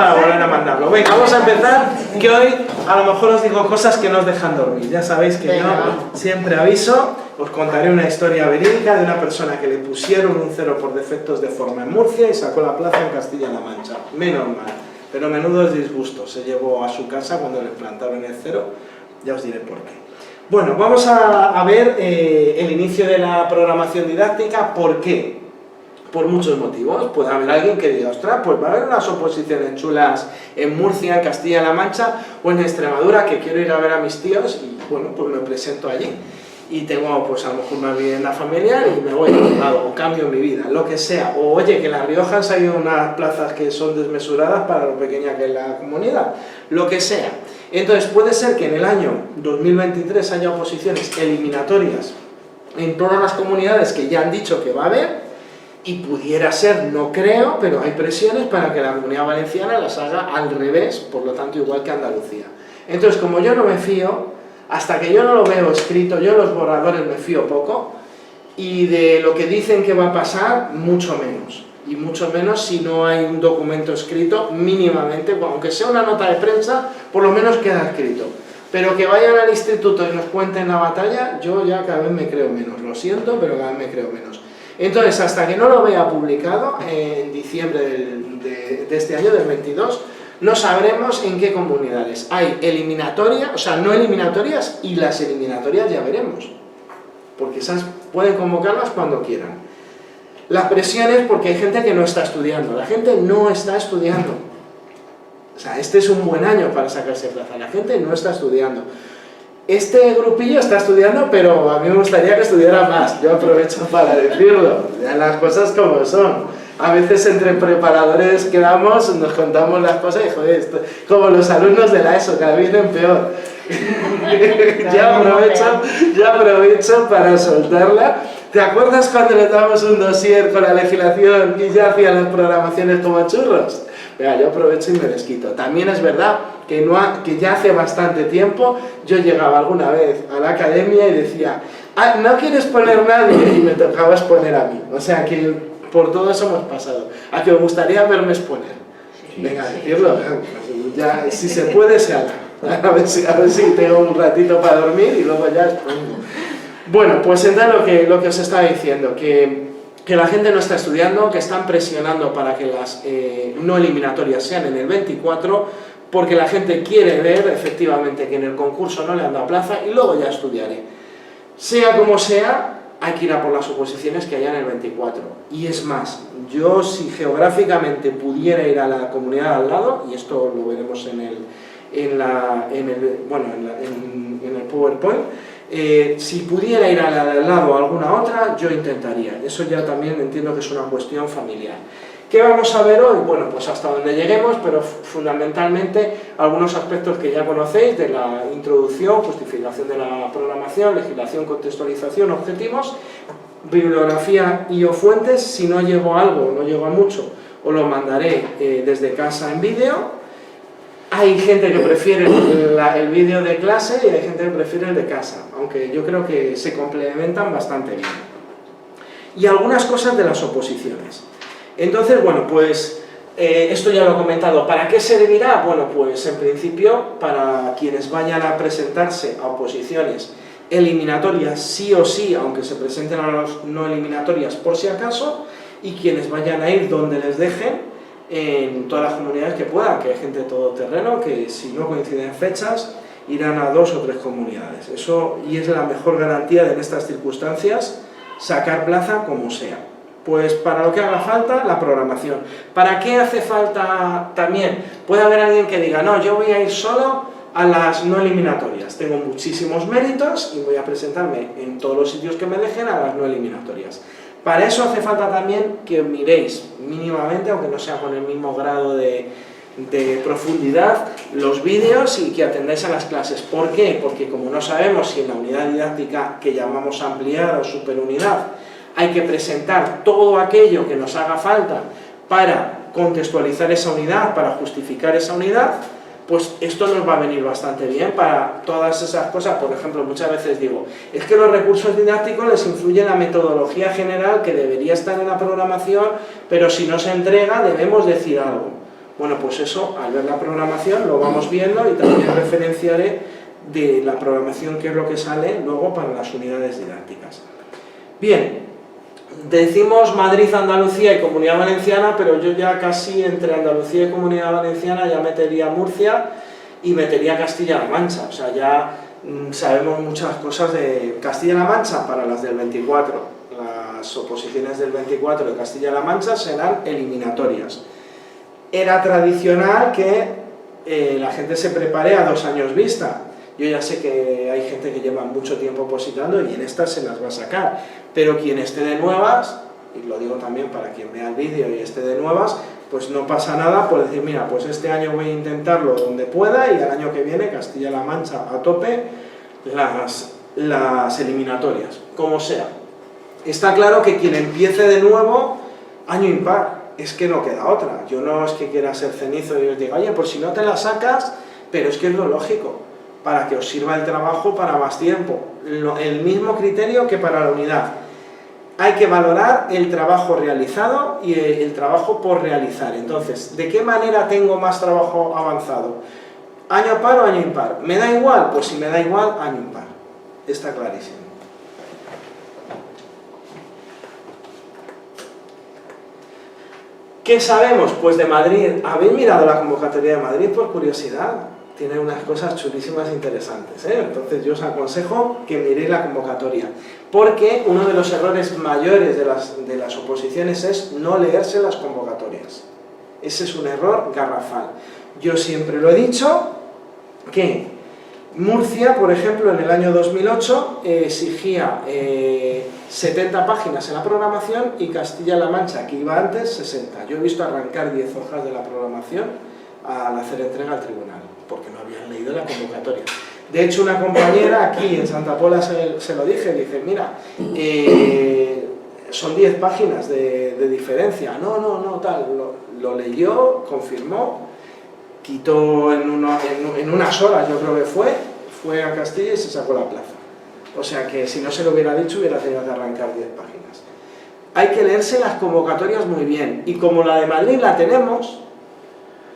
para volver a mandarlo. Venga, vamos a empezar, que hoy a lo mejor os digo cosas que no os dejan dormir. Ya sabéis que yo siempre aviso, os contaré una historia verídica de una persona que le pusieron un 0 por defectos de forma en Murcia y sacó la plaza en Castilla-La Mancha. Menos mal, pero menudos disgustos se llevó a su casa cuando le plantaron el 0, ya os diré por qué. Bueno, vamos a ver el inicio de la programación didáctica. ¿Por qué? Por muchos motivos. Puede haber alguien que diga, ostras, pues va a haber unas oposiciones chulas en Murcia, en Castilla-La Mancha o en Extremadura, que quiero ir a ver a mis tíos y bueno, pues me presento allí. Y tengo pues a lo mejor una vivienda familiar y me voy a un lado, o cambio mi vida, lo que sea. O oye, que en La Rioja han salido unas plazas que son desmesuradas para lo pequeña que es la comunidad, lo que sea. Entonces puede ser que en el año 2023 haya oposiciones eliminatorias en todas las comunidades que ya han dicho que va a haber, y pudiera ser, no creo, pero hay presiones para que la Comunidad Valenciana las haga al revés, por lo tanto igual que Andalucía. Entonces, como yo no me fío, hasta que yo no lo veo escrito, yo los borradores me fío poco, y de lo que dicen que va a pasar, mucho menos. Y mucho menos si no hay un documento escrito, mínimamente, aunque sea una nota de prensa, por lo menos queda escrito. Pero que vayan al instituto y nos cuenten la batalla, yo ya cada vez me creo menos. Lo siento, pero cada vez me creo menos. Entonces, hasta que no lo vea publicado, en diciembre de este año, del 22, no sabremos en qué comunidades hay eliminatorias, o sea, no eliminatorias, y las eliminatorias ya veremos. Porque esas pueden convocarlas cuando quieran. La presión es porque hay gente que no está estudiando. La gente no está estudiando. O sea, este es un buen año para sacarse plaza. La gente no está estudiando. Este grupillo está estudiando, pero a mí me gustaría que estudiara más. Yo aprovecho para decirlo, las cosas como son. A veces entre preparadores quedamos, nos contamos las cosas y joder, como los alumnos de la ESO, cada vez vienen peor. ya aprovecho para soltarla. ¿Te acuerdas cuando le damos un dossier con la legislación y ya hacían las programaciones como churros? Venga, yo aprovecho y me desquito. También es verdad que ya hace bastante tiempo yo llegaba alguna vez a la academia y decía, ah, ¿no quieres poner nadie? Y me tocaba exponer a mí. O sea que por todo eso hemos pasado. A que me gustaría verme exponer. Venga, decirlo. Ya, si se puede, se haga. A ver si tengo un ratito para dormir y luego ya expongo. Bueno, pues entonces lo que os estaba diciendo, que la gente no está estudiando, que están presionando para que las no eliminatorias sean en el 24, porque la gente quiere ver efectivamente que en el concurso no le han dado plaza y luego ya estudiaré. Sea como sea, hay que ir a por las oposiciones que haya en el 24. Y es más, yo si geográficamente pudiera ir a la comunidad al lado, y esto lo veremos en el PowerPoint, si pudiera ir a la de al lado o alguna otra, yo intentaría. Eso ya también entiendo que es una cuestión familiar. ¿Qué vamos a ver hoy? Bueno, pues hasta donde lleguemos, pero fundamentalmente algunos aspectos que ya conocéis de la introducción, justificación de la programación, legislación, contextualización, objetivos, bibliografía y o fuentes. Si no llego a algo, no llego a mucho, os lo mandaré desde casa en vídeo. Hay gente que prefiere el vídeo de clase y hay gente que prefiere el de casa, aunque yo creo que se complementan bastante bien. Y algunas cosas de las oposiciones. Entonces, bueno, pues esto ya lo he comentado. ¿Para qué servirá? Bueno, pues en principio para quienes vayan a presentarse a oposiciones eliminatorias sí o sí, aunque se presenten a las no eliminatorias por si acaso, y quienes vayan a ir donde les dejen, en todas las comunidades que puedan, que hay gente todoterreno, que si no coinciden fechas, irán a 2 o 3 comunidades. Eso, y es la mejor garantía de en estas circunstancias, sacar plaza como sea. Pues para lo que haga falta, la programación. ¿Para qué hace falta también? Puede haber alguien que diga, no, yo voy a ir solo a las no eliminatorias. Tengo muchísimos méritos y voy a presentarme en todos los sitios que me dejen a las no eliminatorias. Para eso hace falta también que miréis mínimamente, aunque no sea con el mismo grado de profundidad, los vídeos y que atendáis a las clases. ¿Por qué? Porque como no sabemos si en la unidad didáctica que llamamos ampliada o superunidad hay que presentar todo aquello que nos haga falta para contextualizar esa unidad, para justificar esa unidad, pues esto nos va a venir bastante bien para todas esas cosas. Por ejemplo, muchas veces digo, es que los recursos didácticos les influye la metodología general que debería estar en la programación, pero si no se entrega debemos decir algo. Bueno, pues eso, al ver la programación lo vamos viendo y también referenciaré de la programación qué es lo que sale luego para las unidades didácticas. Bien, decimos Madrid, Andalucía y Comunidad Valenciana, pero yo ya casi entre Andalucía y Comunidad Valenciana ya metería Murcia y metería Castilla-La Mancha, o sea, ya sabemos muchas cosas de Castilla-La Mancha para las del 24, las oposiciones del 24 de Castilla-La Mancha serán eliminatorias. Era tradicional que la gente se prepare a 2 años vista. Yo ya sé que hay gente que lleva mucho tiempo opositando y en estas se las va a sacar, pero quien esté de nuevas, y lo digo también para quien vea el vídeo y esté de nuevas, pues no pasa nada por decir, mira, pues este año voy a intentarlo donde pueda y el año que viene Castilla-La Mancha a tope, las eliminatorias, como sea. Está claro que quien empiece de nuevo, año impar, es que no queda otra. Yo no es que quiera ser cenizo y os diga, oye, pues si no te la sacas, pero es que es lo lógico, para que os sirva el trabajo para más tiempo. El mismo criterio que para la unidad. Hay que valorar el trabajo realizado y el trabajo por realizar. Entonces, ¿de qué manera tengo más trabajo avanzado? ¿Año par o año impar? ¿Me da igual? Pues si me da igual, año impar. Está clarísimo. ¿Qué sabemos? Pues de Madrid. ¿Habéis mirado la convocatoria de Madrid por curiosidad? Tiene unas cosas chulísimas e interesantes, ¿eh? Entonces yo os aconsejo que miréis la convocatoria, porque uno de los errores mayores de las oposiciones es no leerse las convocatorias. Ese es un error garrafal. Yo siempre lo he dicho, que Murcia, por ejemplo, en el año 2008 exigía 70 páginas en la programación y Castilla-La Mancha, que iba antes, 60. Yo he visto arrancar 10 hojas de la programación al hacer entrega al tribunal, porque no habían leído la convocatoria. De hecho, una compañera aquí en Santa Pola se lo dije, mira, son 10 páginas de diferencia. No, tal, lo leyó, confirmó, quitó en unas horas, yo creo que fue a Castilla y se sacó la plaza. O sea que si no se lo hubiera dicho, hubiera tenido que arrancar 10 páginas. Hay que leerse las convocatorias muy bien, y como la de Madrid la tenemos,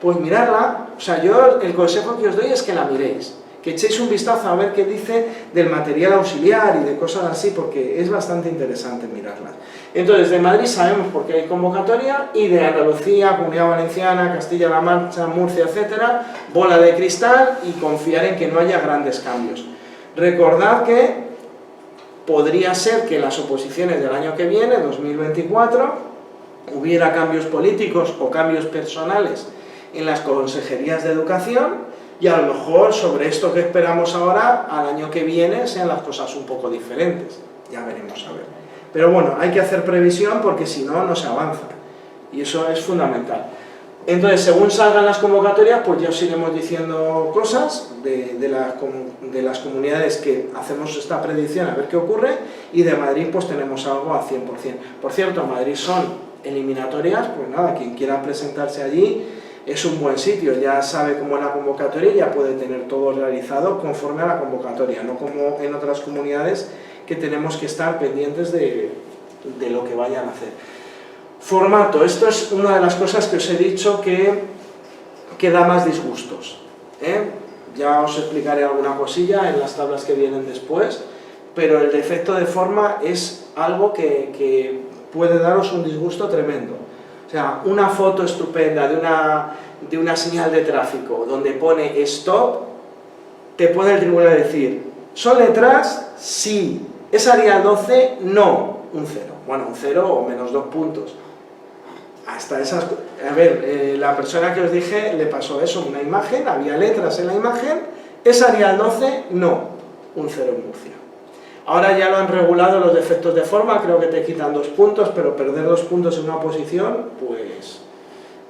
pues mirarla. O sea, yo el consejo que os doy es que la miréis, que echéis un vistazo a ver qué dice del material auxiliar y de cosas así, porque es bastante interesante mirarla. Entonces, de Madrid sabemos por qué hay convocatoria, y de Andalucía, Comunidad Valenciana, Castilla-La Mancha, Murcia, etcétera, bola de cristal y confiar en que no haya grandes cambios. Recordad que podría ser que en las oposiciones del año que viene, 2024, hubiera cambios políticos o cambios personales en las consejerías de educación, y a lo mejor sobre esto que esperamos ahora, al año que viene sean las cosas un poco diferentes. Ya veremos a ver. Pero bueno, hay que hacer previsión porque si no, no se avanza. Y eso es fundamental. Entonces, según salgan las convocatorias, pues ya os iremos diciendo cosas de las comunidades que hacemos esta predicción, a ver qué ocurre, y de Madrid pues tenemos algo al 100%. Por cierto, Madrid son eliminatorias, pues nada, quien quiera presentarse allí es un buen sitio, ya sabe cómo es la convocatoria y ya puede tener todo realizado conforme a la convocatoria, no como en otras comunidades que tenemos que estar pendientes de lo que vayan a hacer. Formato, esto es una de las cosas que os he dicho que da más disgustos, ¿eh? Ya os explicaré alguna cosilla en las tablas que vienen después, pero el defecto de forma es algo que puede daros un disgusto tremendo. O sea, una foto estupenda de una señal de tráfico donde pone stop, te puede el tribunal decir, ¿son letras? Sí. ¿Es Arial 12? No. Un 0. Bueno, un 0 o menos 2 puntos. Hasta esas... A ver, la persona que os dije le pasó eso, una imagen, había letras en la imagen, ¿es Arial 12? No. Un 0 en Murcia. Ahora ya lo han regulado los defectos de forma, creo que te quitan 2 puntos, pero perder 2 puntos en una oposición,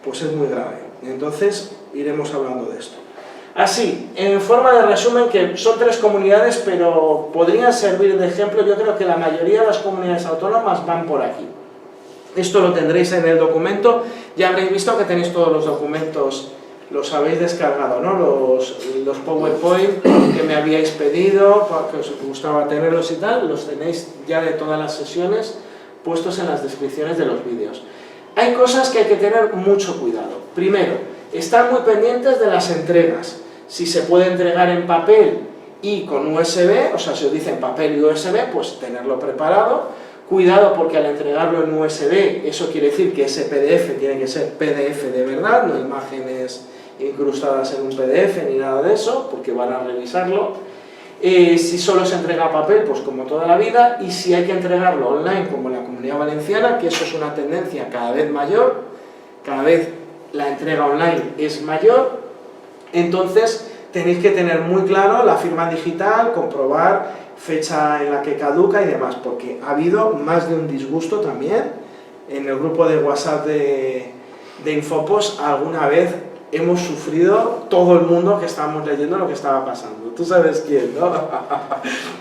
pues es muy grave. Entonces, iremos hablando de esto. Así, en forma de resumen, que son 3 comunidades, pero podrían servir de ejemplo, yo creo que la mayoría de las comunidades autónomas van por aquí. Esto lo tendréis en el documento, ya habréis visto que tenéis todos los documentos, los habéis descargado, ¿no? Los PowerPoint que me habíais pedido, que os gustaba tenerlos y tal, los tenéis ya de todas las sesiones puestos en las descripciones de los vídeos. Hay cosas que hay que tener mucho cuidado. Primero, Estar muy pendientes de las entregas. Si se puede entregar en papel y con USB, o sea, si os dicen papel y USB, pues tenerlo preparado. Cuidado porque al entregarlo en USB, eso quiere decir que ese PDF tiene que ser PDF de verdad, no imágenes incrustadas en un PDF ni nada de eso, porque van a revisarlo. Si solo se entrega papel, pues como toda la vida, y si hay que entregarlo online, como en la Comunidad Valenciana, que eso es una tendencia cada vez mayor, cada vez la entrega online es mayor, entonces tenéis que tener muy claro la firma digital, comprobar fecha en la que caduca y demás, porque ha habido más de un disgusto también. En el grupo de WhatsApp de Infopost alguna vez hemos sufrido todo el mundo que estábamos leyendo lo que estaba pasando. Tú sabes quién, ¿no?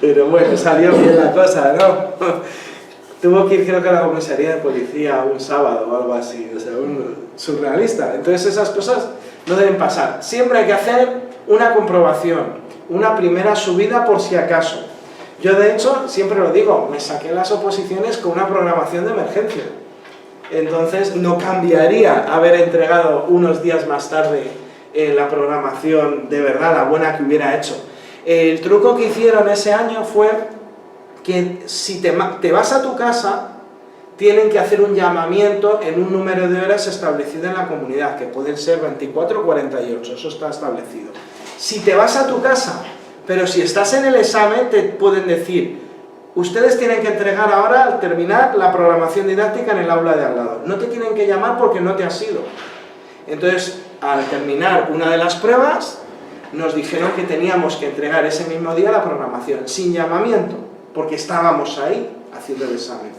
Pero bueno, salió bien la cosa, ¿no? Tuvo que ir, creo que a la comisaría de policía un sábado o algo así, o sea, un surrealista. Entonces esas cosas no deben pasar. Siempre hay que hacer una comprobación, una primera subida por si acaso. Yo de hecho, siempre lo digo, me saqué las oposiciones con una programación de emergencia. Entonces no cambiaría haber entregado unos días más tarde la programación de verdad, la buena que hubiera hecho. El truco que hicieron ese año fue que si te vas a tu casa, tienen que hacer un llamamiento en un número de horas establecido en la comunidad, que pueden ser 24 o 48, eso está establecido. Si te vas a tu casa, pero si estás en el examen, te pueden decir: ustedes tienen que entregar ahora, al terminar, la programación didáctica en el aula de al lado. No te tienen que llamar porque no te has ido. Entonces, al terminar una de las pruebas, nos dijeron que teníamos que entregar ese mismo día la programación, sin llamamiento, porque estábamos ahí haciendo el examen.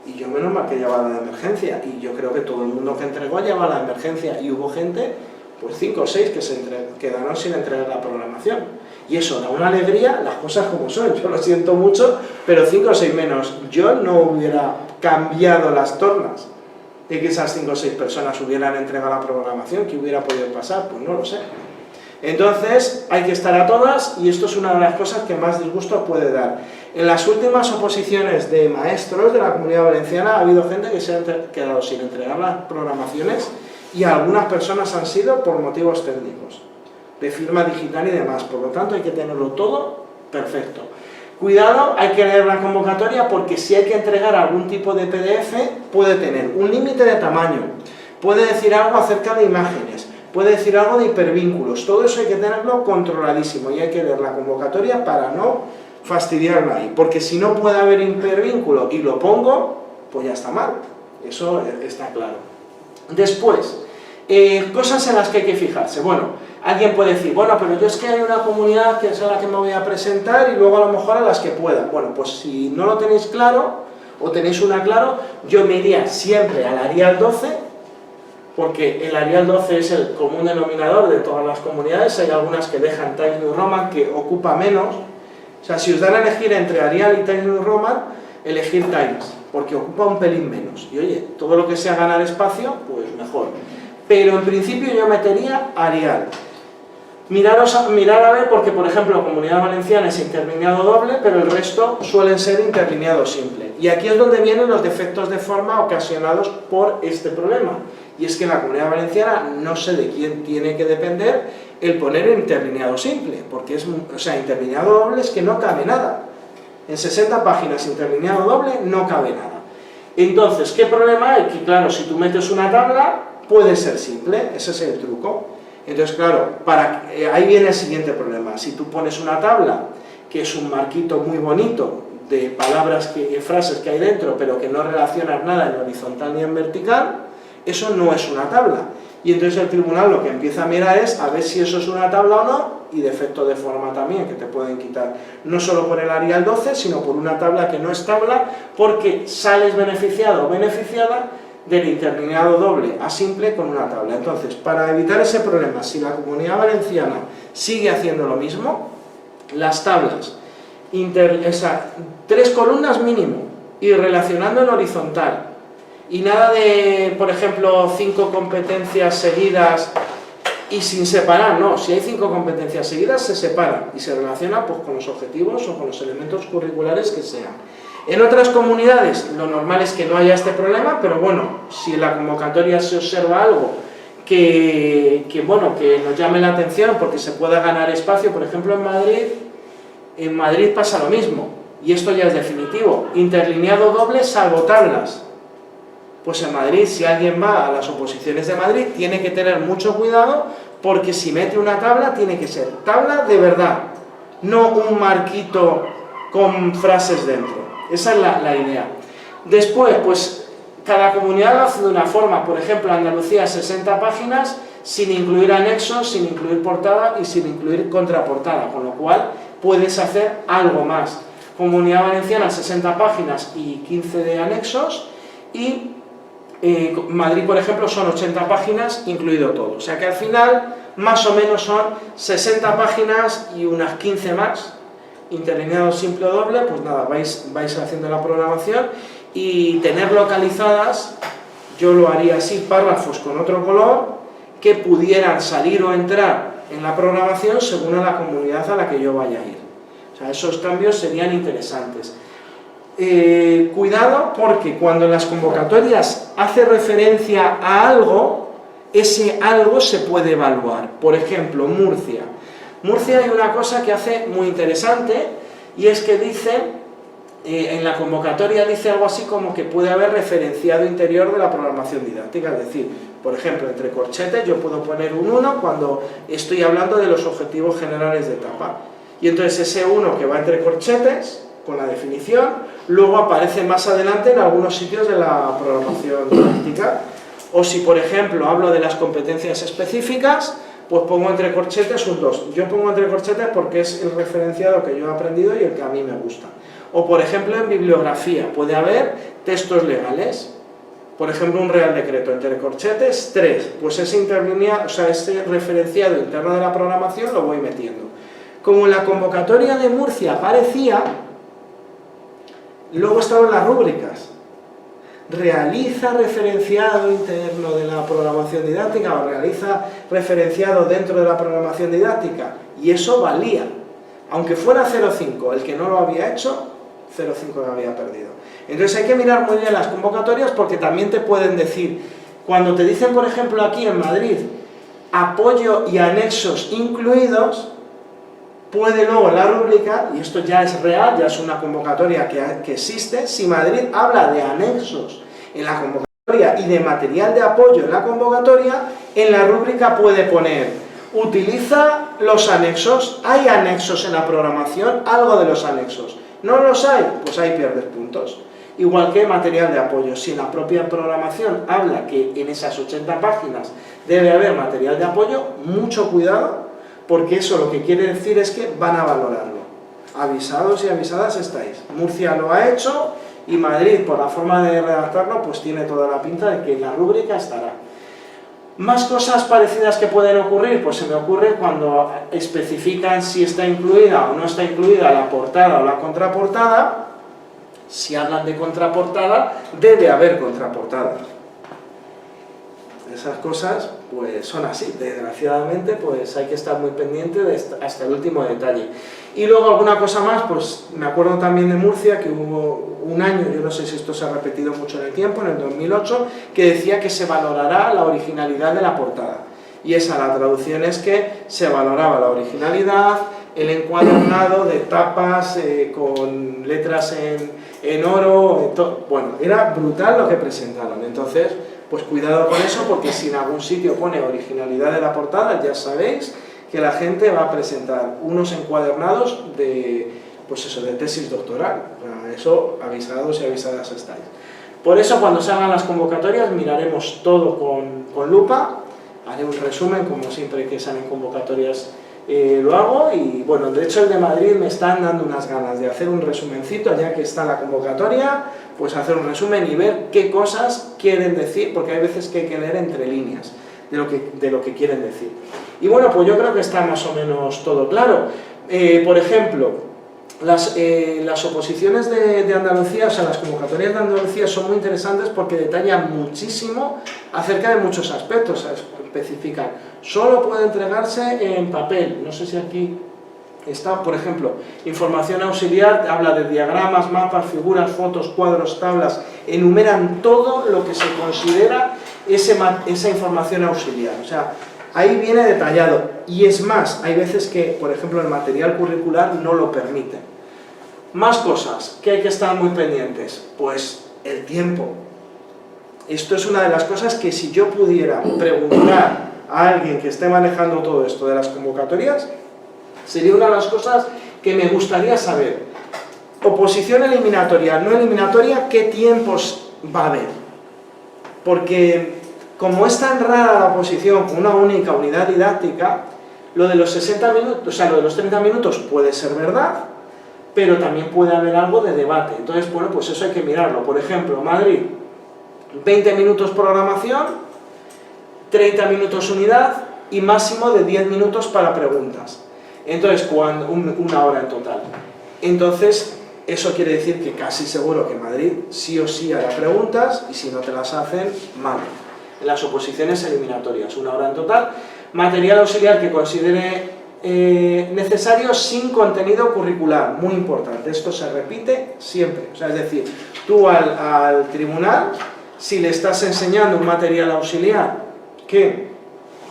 Y yo menos mal que llevaba la de emergencia, y yo creo que todo el mundo que entregó llevaba la de emergencia, y hubo gente, pues 5 o 6 que se quedaron sin entregar la programación. Y eso da una alegría, las cosas como son, yo lo siento mucho, pero 5 o 6 menos. Yo no hubiera cambiado las tornas de que esas 5 o 6 personas hubieran entregado la programación. ¿Qué hubiera podido pasar? Pues no lo sé. Entonces, hay que estar a todas, y esto es una de las cosas que más disgusto puede dar. En las últimas oposiciones de maestros de la Comunidad Valenciana ha habido gente que se ha quedado sin entregar las programaciones, y algunas personas han sido por motivos técnicos, de firma digital y demás. Por lo tanto, hay que tenerlo todo perfecto. Cuidado, hay que leer la convocatoria, porque si hay que entregar algún tipo de PDF, puede tener un límite de tamaño, puede decir algo acerca de imágenes, puede decir algo de hipervínculos. Todo eso hay que tenerlo controladísimo, y hay que leer la convocatoria para no fastidiarla ahí, porque si no puede haber hipervínculo y lo pongo, pues ya está mal. Eso está claro. Después, cosas en las que hay que fijarse. Bueno, alguien puede decir: bueno, pero yo es que hay una comunidad que es a la que me voy a presentar y luego a lo mejor a las que pueda. Bueno, pues si no lo tenéis claro, o tenéis una claro, yo me iría siempre al Arial 12, porque el Arial 12 es el común denominador de todas las comunidades. Hay algunas que dejan Times New Roman, que ocupa menos. O sea, si os dan a elegir entre Arial y Times New Roman, elegir Times, porque ocupa un pelín menos. Y oye, todo lo que sea ganar espacio, pues mejor. Pero en principio yo metería Arial. Mirar a ver, porque por ejemplo Comunidad Valenciana es interlineado doble, pero el resto suelen ser interlineado simple. Y aquí es donde vienen los defectos de forma ocasionados por este problema. Y es que en la Comunidad Valenciana no sé de quién tiene que depender el poner interlineado simple, porque es, o sea, interlineado doble es que no cabe nada. En 60 páginas interlineado doble no cabe nada. Entonces, ¿qué problema hay? Que claro, si tú metes una tabla, puede ser simple, ese es el truco. Entonces, claro, ahí viene el siguiente problema. Si tú pones una tabla, que es un marquito muy bonito, de palabras, frases que hay dentro, pero que no relacionas nada en horizontal ni en vertical, eso no es una tabla. Y entonces el tribunal lo que empieza a mirar es a ver si eso es una tabla o no, y defecto de forma también, que te pueden quitar. No solo por el Arial 12, sino por una tabla que no es tabla, porque sales beneficiado o beneficiada del interlineado doble a simple con una tabla. Entonces, para evitar ese problema, si la Comunidad Valenciana sigue haciendo lo mismo, las tablas, 3 columnas mínimo, y relacionando en horizontal, y nada de, por ejemplo, 5 competencias seguidas y sin separar, no. Si hay 5 competencias seguidas, se separan y se relacionan pues, con los objetivos o con los elementos curriculares que sean. En otras comunidades lo normal es que no haya este problema, pero bueno, si en la convocatoria se observa algo bueno, que nos llame la atención porque se pueda ganar espacio. Por ejemplo, en Madrid pasa lo mismo, y esto ya es definitivo: interlineado doble salvo tablas. Pues en Madrid, si alguien va a las oposiciones de Madrid, tiene que tener mucho cuidado, porque si mete una tabla, tiene que ser tabla de verdad, no un marquito con frases dentro. Esa es la idea. Después, pues cada comunidad lo hace de una forma. Por ejemplo, Andalucía 60 páginas, sin incluir anexos, sin incluir portada y sin incluir contraportada, con lo cual puedes hacer algo más. Comunidad Valenciana 60 páginas y 15 de anexos, y Madrid, por ejemplo, son 80 páginas, incluido todo. O sea que al final, más o menos son 60 páginas y unas 15 más, interlineado simple o doble. Pues nada, vais haciendo la programación, y tener localizadas, yo lo haría así, párrafos con otro color, que pudieran salir o entrar en la programación según a la comunidad a la que yo vaya a ir. O sea, esos cambios serían interesantes. Cuidado, porque cuando en las convocatorias hace referencia a algo, ese algo se puede evaluar. Por ejemplo, Murcia. Murcia hay una cosa que hace muy interesante, y es que dice, en la convocatoria dice algo así como que puede haber referenciado interior de la programación didáctica. Es decir, por ejemplo, entre corchetes yo puedo poner un 1 cuando estoy hablando de los objetivos generales de etapa. Y entonces ese 1 que va entre corchetes, con la definición, luego aparece más adelante en algunos sitios de la programación didáctica. O si, por ejemplo, hablo de las competencias específicas, pues pongo entre corchetes un 2. Yo pongo entre corchetes porque es el referenciado que yo he aprendido y el que a mí me gusta. O, por ejemplo, en bibliografía puede haber textos legales. Por ejemplo, un Real Decreto, entre corchetes 3. Pues ese referenciado interno de la programación lo voy metiendo. Como en la convocatoria de Murcia aparecía, luego estaban las rúbricas. Realiza referenciado interno de la programación didáctica, o realiza referenciado dentro de la programación didáctica, y eso valía. Aunque fuera 0,5, el que no lo había hecho, 0,5 lo había perdido. Entonces hay que mirar muy bien las convocatorias, porque también te pueden decir, cuando te dicen, por ejemplo, aquí en Madrid, apoyo y anexos incluidos, puede luego la rúbrica, y esto ya es real, ya es una convocatoria que existe, si Madrid habla de anexos en la convocatoria y de material de apoyo en la convocatoria, en la rúbrica puede poner, utiliza los anexos. ¿Hay anexos en la programación? Algo de los anexos. ¿No los hay? Pues ahí pierdes puntos. Igual que material de apoyo. Si en la propia programación habla que en esas 80 páginas debe haber material de apoyo, mucho cuidado, porque eso lo que quiere decir es que van a valorarlo. Avisados y avisadas estáis. Murcia lo ha hecho, y Madrid, por la forma de redactarlo, pues tiene toda la pinta de que en la rúbrica estará. Más cosas parecidas que pueden ocurrir, pues se me ocurre cuando especifican si está incluida o no está incluida la portada o la contraportada. Si hablan de contraportada, debe haber contraportada. Esas cosas pues son así, desgraciadamente pues hay que estar muy pendiente hasta el último detalle. Y luego alguna cosa más, pues me acuerdo también de Murcia, que hubo un año, yo no sé si esto se ha repetido mucho en el tiempo, en el 2008, que decía que se valorará la originalidad de la portada. Y la traducción es que se valoraba la originalidad, el encuadernado de tapas con letras en oro, bueno, era brutal lo que presentaron. Entonces, pues cuidado con eso, porque si en algún sitio pone originalidad de la portada, ya sabéis que la gente va a presentar unos encuadernados de, pues eso, de tesis doctoral. Eso, avisados y avisadas estáis. Por eso, cuando se hagan las convocatorias, miraremos todo con lupa. Haré un resumen, como siempre que salen convocatorias lo hago, y bueno, de hecho el de Madrid me están dando unas ganas de hacer un resumencito, ya que está la convocatoria, pues hacer un resumen y ver qué cosas quieren decir, porque hay veces que hay que leer entre líneas de lo que quieren decir. Y bueno, pues yo creo que está más o menos todo claro. Por ejemplo, las oposiciones de Andalucía, o sea, las convocatorias de Andalucía son muy interesantes porque detallan muchísimo acerca de muchos aspectos. Especifican, solo puede entregarse en papel. No sé si aquí está, por ejemplo, información auxiliar, habla de diagramas, mapas, figuras, fotos, cuadros, tablas, enumeran todo lo que se considera esa información auxiliar. O sea, ahí viene detallado. Y es más, hay veces que, por ejemplo, el material curricular no lo permite. Más cosas que hay que estar muy pendientes. Pues el tiempo. Esto es una de las cosas que si yo pudiera preguntar a alguien que esté manejando todo esto de las convocatorias, sería una de las cosas que me gustaría saber. Oposición eliminatoria, no eliminatoria, ¿qué tiempos va a haber? Porque como es tan rara la oposición con una única unidad didáctica, lo de los 60 minutos, o sea, lo de los 30 minutos puede ser verdad, pero también puede haber algo de debate. Entonces, bueno, pues eso hay que mirarlo. Por ejemplo, Madrid, 20 minutos programación, 30 minutos unidad y máximo de 10 minutos para preguntas. Entonces, una hora en total. Entonces, eso quiere decir que casi seguro que Madrid sí o sí hará preguntas y si no te las hacen, mal. En las oposiciones eliminatorias, una hora en total. Material auxiliar que considere necesario sin contenido curricular, muy importante. Esto se repite siempre. O sea, es decir, tú al tribunal, si le estás enseñando un material auxiliar que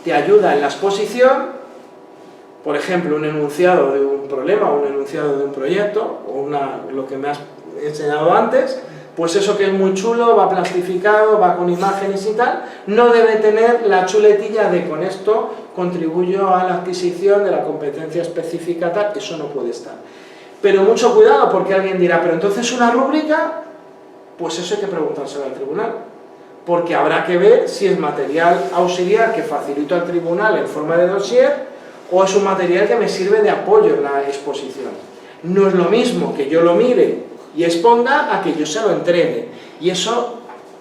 te ayuda en la exposición, por ejemplo, un enunciado de un problema, un enunciado de un proyecto, o lo que me has enseñado antes, pues eso que es muy chulo, va plastificado, va con imágenes y tal, no debe tener la chuletilla de con esto contribuyo a la adquisición de la competencia específica tal, eso no puede estar. Pero mucho cuidado porque alguien dirá, pero entonces una rúbrica, pues eso hay que preguntárselo al tribunal, porque habrá que ver si es material auxiliar que facilito al tribunal en forma de dossier o es un material que me sirve de apoyo en la exposición. No es lo mismo que yo lo mire y exponga a que yo se lo entregue. Y eso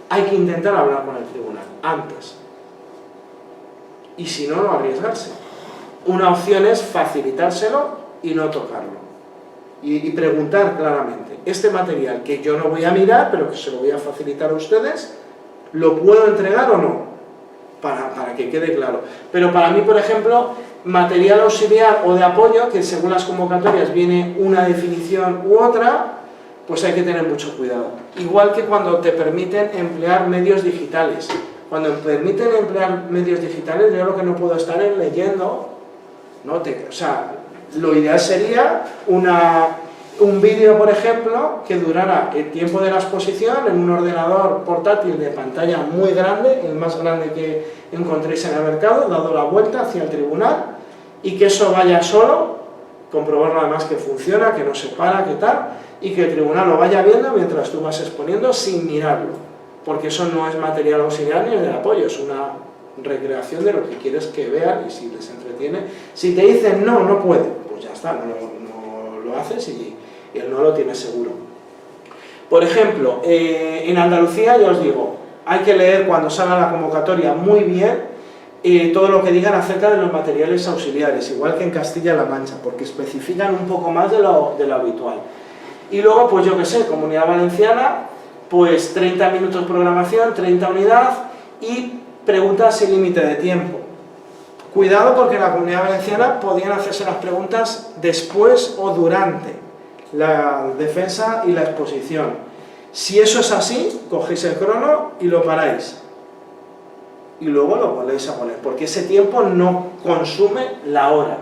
hay que intentar hablar con el tribunal antes. Y si no, no arriesgarse. Una opción es facilitárselo y no tocarlo. Y preguntar claramente, este material que yo no voy a mirar, pero que se lo voy a facilitar a ustedes, ¿lo puedo entregar o no? Para que quede claro. Pero para mí, por ejemplo, material auxiliar o de apoyo, que según las convocatorias viene una definición u otra, pues hay que tener mucho cuidado. Igual que cuando te permiten emplear medios digitales. Cuando me permiten emplear medios digitales, yo lo que no puedo estar es leyendo, ¿no? O sea, lo ideal sería un vídeo, por ejemplo, que durara el tiempo de la exposición en un ordenador portátil de pantalla muy grande, el más grande que encontréis en el mercado, dado la vuelta hacia el tribunal, y que eso vaya solo, comprobarlo además que funciona, que no se para, que tal, y que el tribunal lo vaya viendo mientras tú vas exponiendo sin mirarlo, porque eso no es material auxiliar ni de apoyo, es una recreación de lo que quieres que vean y si les entretiene. Si te dicen no, no puede, pues ya está, no lo haces y el no lo tienes seguro. Por ejemplo, en Andalucía, ya os digo, hay que leer cuando salga la convocatoria muy bien todo lo que digan acerca de los materiales auxiliares, igual que en Castilla-La Mancha, porque especifican un poco más de lo habitual. Y luego, pues yo que sé, Comunidad Valenciana, pues 30 minutos de programación, 30 unidad y preguntas sin límite de tiempo. Cuidado porque en la Comunidad Valenciana podían hacerse las preguntas después o durante la defensa y la exposición. Si eso es así, cogéis el crono y lo paráis. Y luego lo volvéis a poner, porque ese tiempo no consume la hora.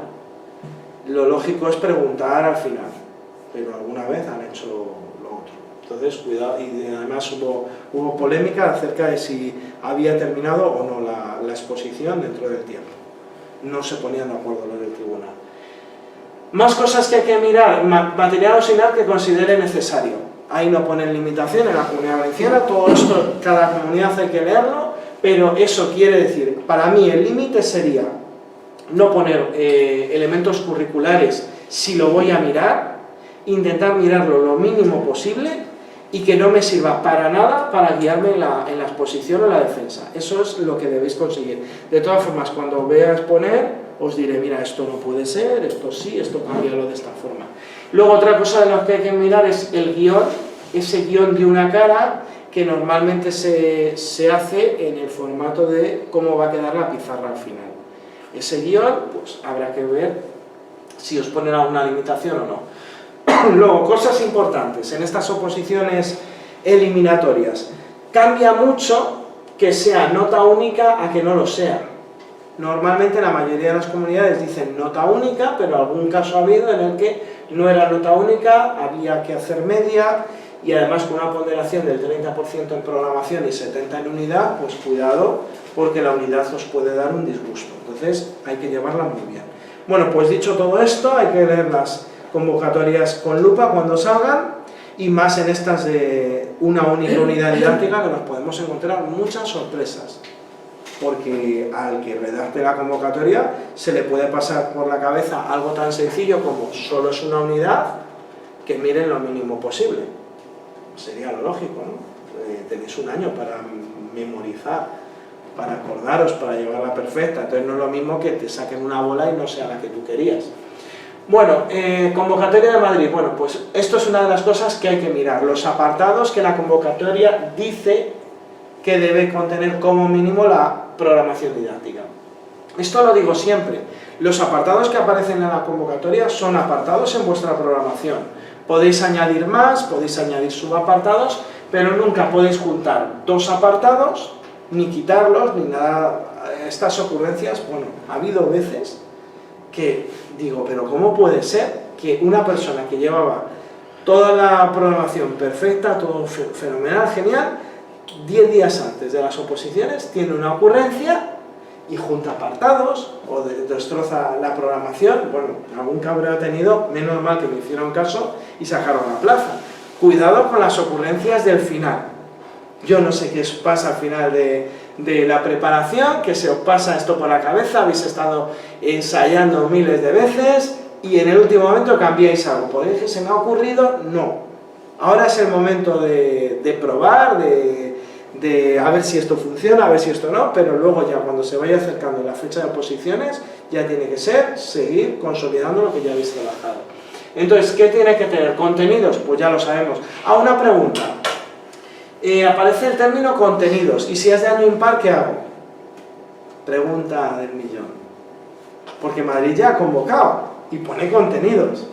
Lo lógico es preguntar al final, pero alguna vez han hecho lo otro. Entonces, cuidado, y además hubo polémica acerca de si había terminado o no la exposición dentro del tiempo. No se ponían de acuerdo los del tribunal. Más cosas que hay que mirar, material auxiliar que considere necesario. Ahí no ponen limitación en la Comunidad Valenciana, todo esto, cada comunidad hay que leerlo, pero eso quiere decir, para mí el límite sería no poner elementos curriculares si lo voy a mirar, intentar mirarlo lo mínimo posible y que no me sirva para nada para guiarme en la exposición o la defensa. Eso es lo que debéis conseguir. De todas formas, cuando vea exponer, os diré, mira, esto no puede ser, esto sí, esto cámbialo de esta forma. Luego otra cosa de lo que hay que mirar es el guión, ese guión de una cara que normalmente se hace en el formato de cómo va a quedar la pizarra al final. Ese guión, pues habrá que ver si os ponen alguna limitación o no. Luego, cosas importantes en estas oposiciones eliminatorias. Cambia mucho que sea nota única a que no lo sea. Normalmente la mayoría de las comunidades dicen nota única, pero algún caso ha habido en el que no era nota única, había que hacer media, y además con una ponderación del 30% en programación y 70% en unidad, pues cuidado, porque la unidad os puede dar un disgusto. Entonces hay que llevarla muy bien. Bueno, pues dicho todo esto, hay que leer las convocatorias con lupa cuando salgan, y más en estas de una única unidad didáctica, que nos podemos encontrar muchas sorpresas. Porque al que redacte la convocatoria se le puede pasar por la cabeza algo tan sencillo como solo es una unidad, que miren lo mínimo posible. Sería lo lógico, ¿no? Tenéis un año para memorizar, para acordaros, para llevarla perfecta. Entonces no es lo mismo que te saquen una bola y no sea la que tú querías. Bueno, convocatoria de Madrid. Bueno, pues esto es una de las cosas que hay que mirar. Los apartados que la convocatoria dice que debe contener como mínimo la programación didáctica. Esto lo digo siempre. Los apartados que aparecen en la convocatoria son apartados en vuestra programación. Podéis añadir más, podéis añadir subapartados, pero nunca podéis juntar dos apartados, ni quitarlos, ni nada. Estas ocurrencias, bueno, ha habido veces que digo, pero ¿cómo puede ser que una persona que llevaba toda la programación perfecta, todo fenomenal, genial, 10 días antes de las oposiciones tiene una ocurrencia y junta apartados o destroza la programación? Bueno, algún cabreo ha tenido, menos mal que me hicieron caso y sacaron la plaza. Cuidado con las ocurrencias del final. Yo no sé qué os pasa al final de la preparación, que se os pasa esto por la cabeza, habéis estado ensayando miles de veces y en el último momento cambiáis algo. ¿Podéis que se me ha ocurrido? No. Ahora es el momento de probar, de a ver si esto funciona, a ver si esto no, pero luego ya cuando se vaya acercando la fecha de oposiciones ya tiene que ser seguir consolidando lo que ya habéis trabajado. Entonces, ¿qué tiene que tener? ¿Contenidos? Pues ya lo sabemos. Una pregunta. Aparece el término contenidos, y si es de año impar, ¿qué hago? Pregunta del millón. Porque Madrid ya ha convocado y pone contenidos.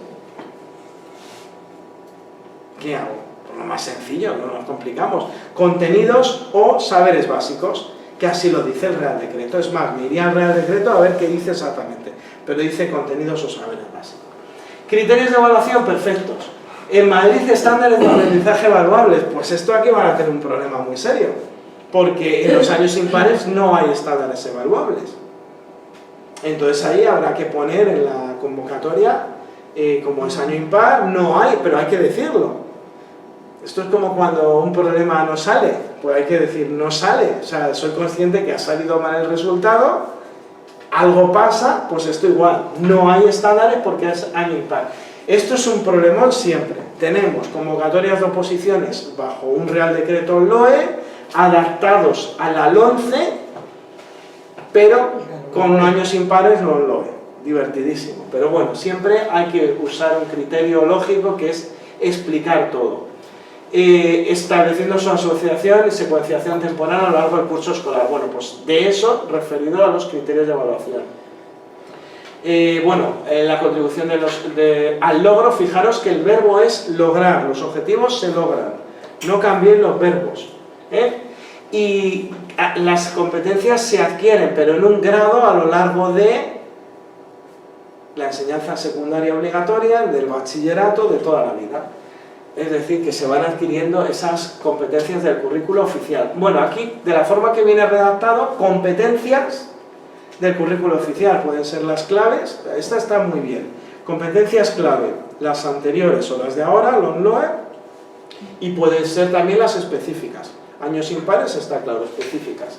¿Qué hago? Pues lo más sencillo, no nos complicamos. Contenidos o saberes básicos, que así lo dice el Real Decreto. Es más, me iría al Real Decreto a ver qué dice exactamente, pero dice contenidos o saberes básicos. Criterios de evaluación perfectos. En Madrid, estándares de aprendizaje evaluables. Pues esto aquí van a tener un problema muy serio, porque en los años impares no hay estándares evaluables. Entonces ahí habrá que poner en la convocatoria, como es año impar, no hay, pero hay que decirlo. Esto es como cuando un problema no sale, pues hay que decir no sale. O sea, soy consciente que ha salido mal el resultado, algo pasa, pues esto igual. No hay estándares porque es año impar. Esto es un problemón siempre. Tenemos convocatorias de oposiciones bajo un Real Decreto LOE, adaptados a la LONCE, pero con años impares no LOE. Divertidísimo. Pero bueno, siempre hay que usar un criterio lógico que es explicar todo. Estableciendo su asociación y secuenciación temporal a lo largo del curso escolar. Bueno, pues de eso referido a los criterios de evaluación. La contribución al logro, fijaros que el verbo es lograr, los objetivos se logran, no cambien los verbos. Y las competencias se adquieren, pero en un grado a lo largo de la enseñanza secundaria obligatoria, del bachillerato, de toda la vida. Es decir, que se van adquiriendo esas competencias del currículo oficial. Bueno, aquí, de la forma que viene redactado, competencias del currículo oficial, pueden ser las claves. Esta está muy bien. Competencias clave, las anteriores o las de ahora, los LOE, y pueden ser también las específicas. Años impares, está claro, específicas.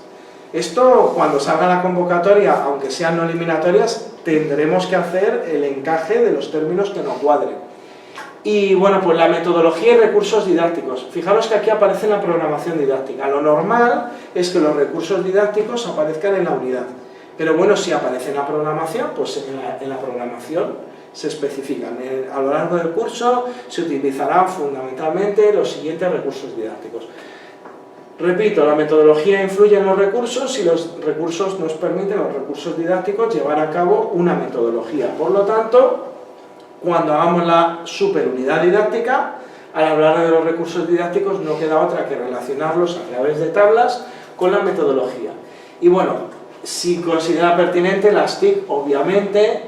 Esto, cuando salga la convocatoria, aunque sean no eliminatorias, tendremos que hacer el encaje de los términos que nos cuadren. Y bueno, pues la metodología y recursos didácticos. Fijaros que aquí aparece la programación didáctica. Lo normal es que los recursos didácticos aparezcan en la unidad. Pero bueno, si aparece en la programación, pues en la programación se especifican. A lo largo del curso se utilizarán fundamentalmente los siguientes recursos didácticos. Repito, la metodología influye en los recursos y los recursos nos permiten, los recursos didácticos, llevar a cabo una metodología. Por lo tanto, cuando hagamos la superunidad didáctica, al hablar de los recursos didácticos no queda otra que relacionarlos a través de tablas con la metodología. Y bueno, si considera pertinente las TIC, obviamente,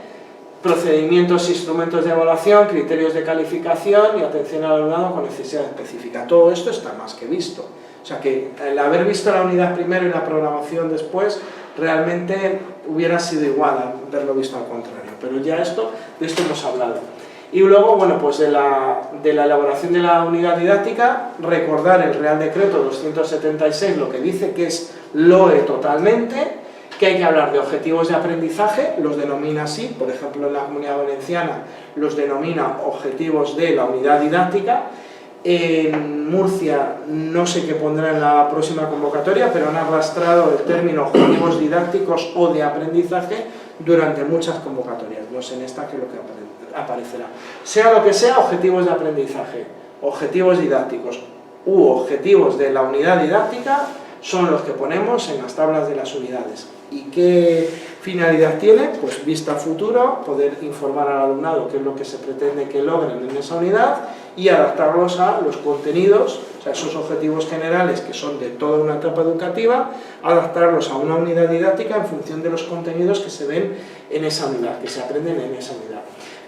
procedimientos e instrumentos de evaluación, criterios de calificación y atención al alumnado con necesidad específica. Todo esto está más que visto. O sea que el haber visto la unidad primero y la programación después, realmente hubiera sido igual a haberlo visto al contrario. Pero ya de esto hemos hablado. Y luego, bueno, pues de la elaboración de la unidad didáctica, recordar el Real Decreto 276, lo que dice que es LOE totalmente, que hay que hablar de objetivos de aprendizaje, los denomina así, por ejemplo en la Comunidad Valenciana los denomina objetivos de la unidad didáctica. En Murcia no sé qué pondrá en la próxima convocatoria, pero han arrastrado el término objetivos didácticos o de aprendizaje durante muchas convocatorias, no sé en esta que es lo que aparecerá. Sea lo que sea, objetivos de aprendizaje, objetivos didácticos u objetivos de la unidad didáctica son los que ponemos en las tablas de las unidades. ¿Y qué finalidad tiene? Pues vista a futuro, poder informar al alumnado qué es lo que se pretende que logren en esa unidad y adaptarlos a los contenidos, o sea, esos objetivos generales que son de toda una etapa educativa, adaptarlos a una unidad didáctica en función de los contenidos que se ven en esa unidad, que se aprenden en esa unidad.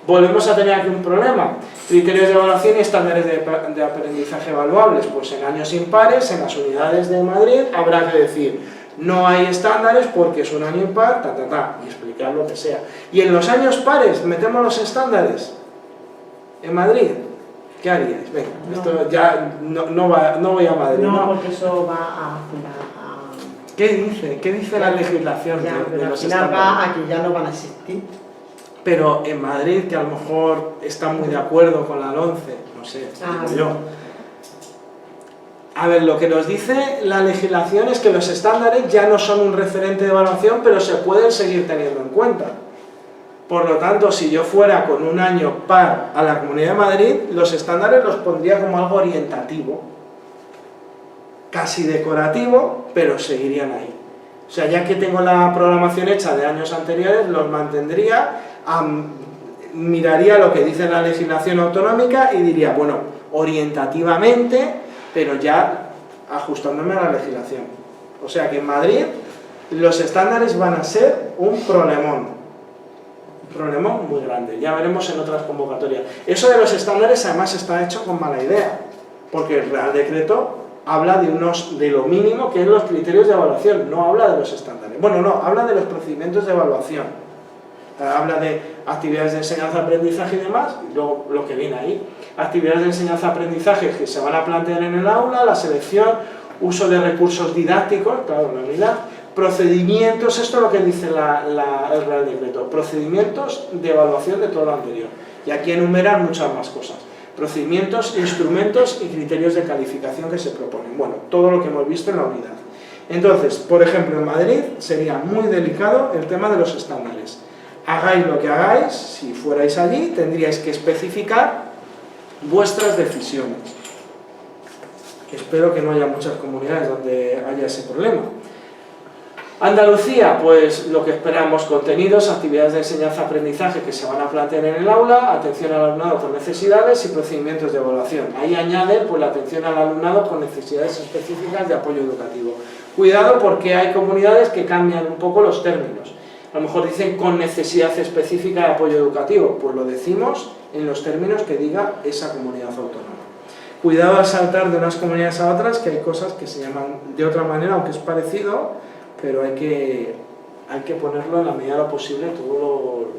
Volvemos a tener aquí un problema, criterios de evaluación y estándares de aprendizaje evaluables. Pues en años impares, en las unidades de Madrid, habrá que decir, no hay estándares porque es un año impar, y explicar lo que sea. Y en los años pares, metemos los estándares en Madrid, ¿qué haríais? Venga, No. esto ya no voy a Madrid. No, porque eso va a... ¿Qué dice? ¿Qué dice la legislación Ya, de pero al los final estándares? va a que ya no van a existir. Pero en Madrid, que a lo mejor está muy de acuerdo con la LOMCE, no sé, digo yo. A ver, lo que nos dice la legislación es que los estándares ya no son un referente de evaluación, pero se pueden seguir teniendo en cuenta. Por lo tanto, si yo fuera con un año par a la Comunidad de Madrid, los estándares los pondría como algo orientativo, casi decorativo, pero seguirían ahí. O sea, ya que tengo la programación hecha de años anteriores, los mantendría, miraría lo que dice la legislación autonómica y diría, bueno, orientativamente, pero ya ajustándome a la legislación. O sea que en Madrid los estándares van a ser un problemón muy grande, ya veremos en otras convocatorias. Eso de los estándares además está hecho con mala idea, porque el Real Decreto habla de lo mínimo que es los criterios de evaluación, no habla de los estándares. Bueno, no, habla de los procedimientos de evaluación. Habla de actividades de enseñanza-aprendizaje y demás, y luego lo que viene ahí. Actividades de enseñanza-aprendizaje que se van a plantear en el aula, la selección, uso de recursos didácticos, claro, la unidad, procedimientos, esto es lo que dice el Real Decreto, procedimientos de evaluación de todo lo anterior. Y aquí enumeran muchas más cosas. Procedimientos, instrumentos y criterios de calificación que se proponen. Bueno, todo lo que hemos visto en la unidad. Entonces, por ejemplo, en Madrid sería muy delicado el tema de los estándares. Hagáis lo que hagáis, si fuerais allí, tendríais que especificar vuestras decisiones. Espero que no haya muchas comunidades donde haya ese problema. Andalucía, pues lo que esperamos, contenidos, actividades de enseñanza-aprendizaje que se van a plantear en el aula, atención al alumnado con necesidades y procedimientos de evaluación. Ahí añade pues, la atención al alumnado con necesidades específicas de apoyo educativo. Cuidado porque hay comunidades que cambian un poco los términos. A lo mejor dicen con necesidad específica de apoyo educativo, pues lo decimos en los términos que diga esa comunidad autónoma. Cuidado al saltar de unas comunidades a otras, que hay cosas que se llaman de otra manera, aunque es parecido, pero hay que ponerlo en la medida de lo posible todo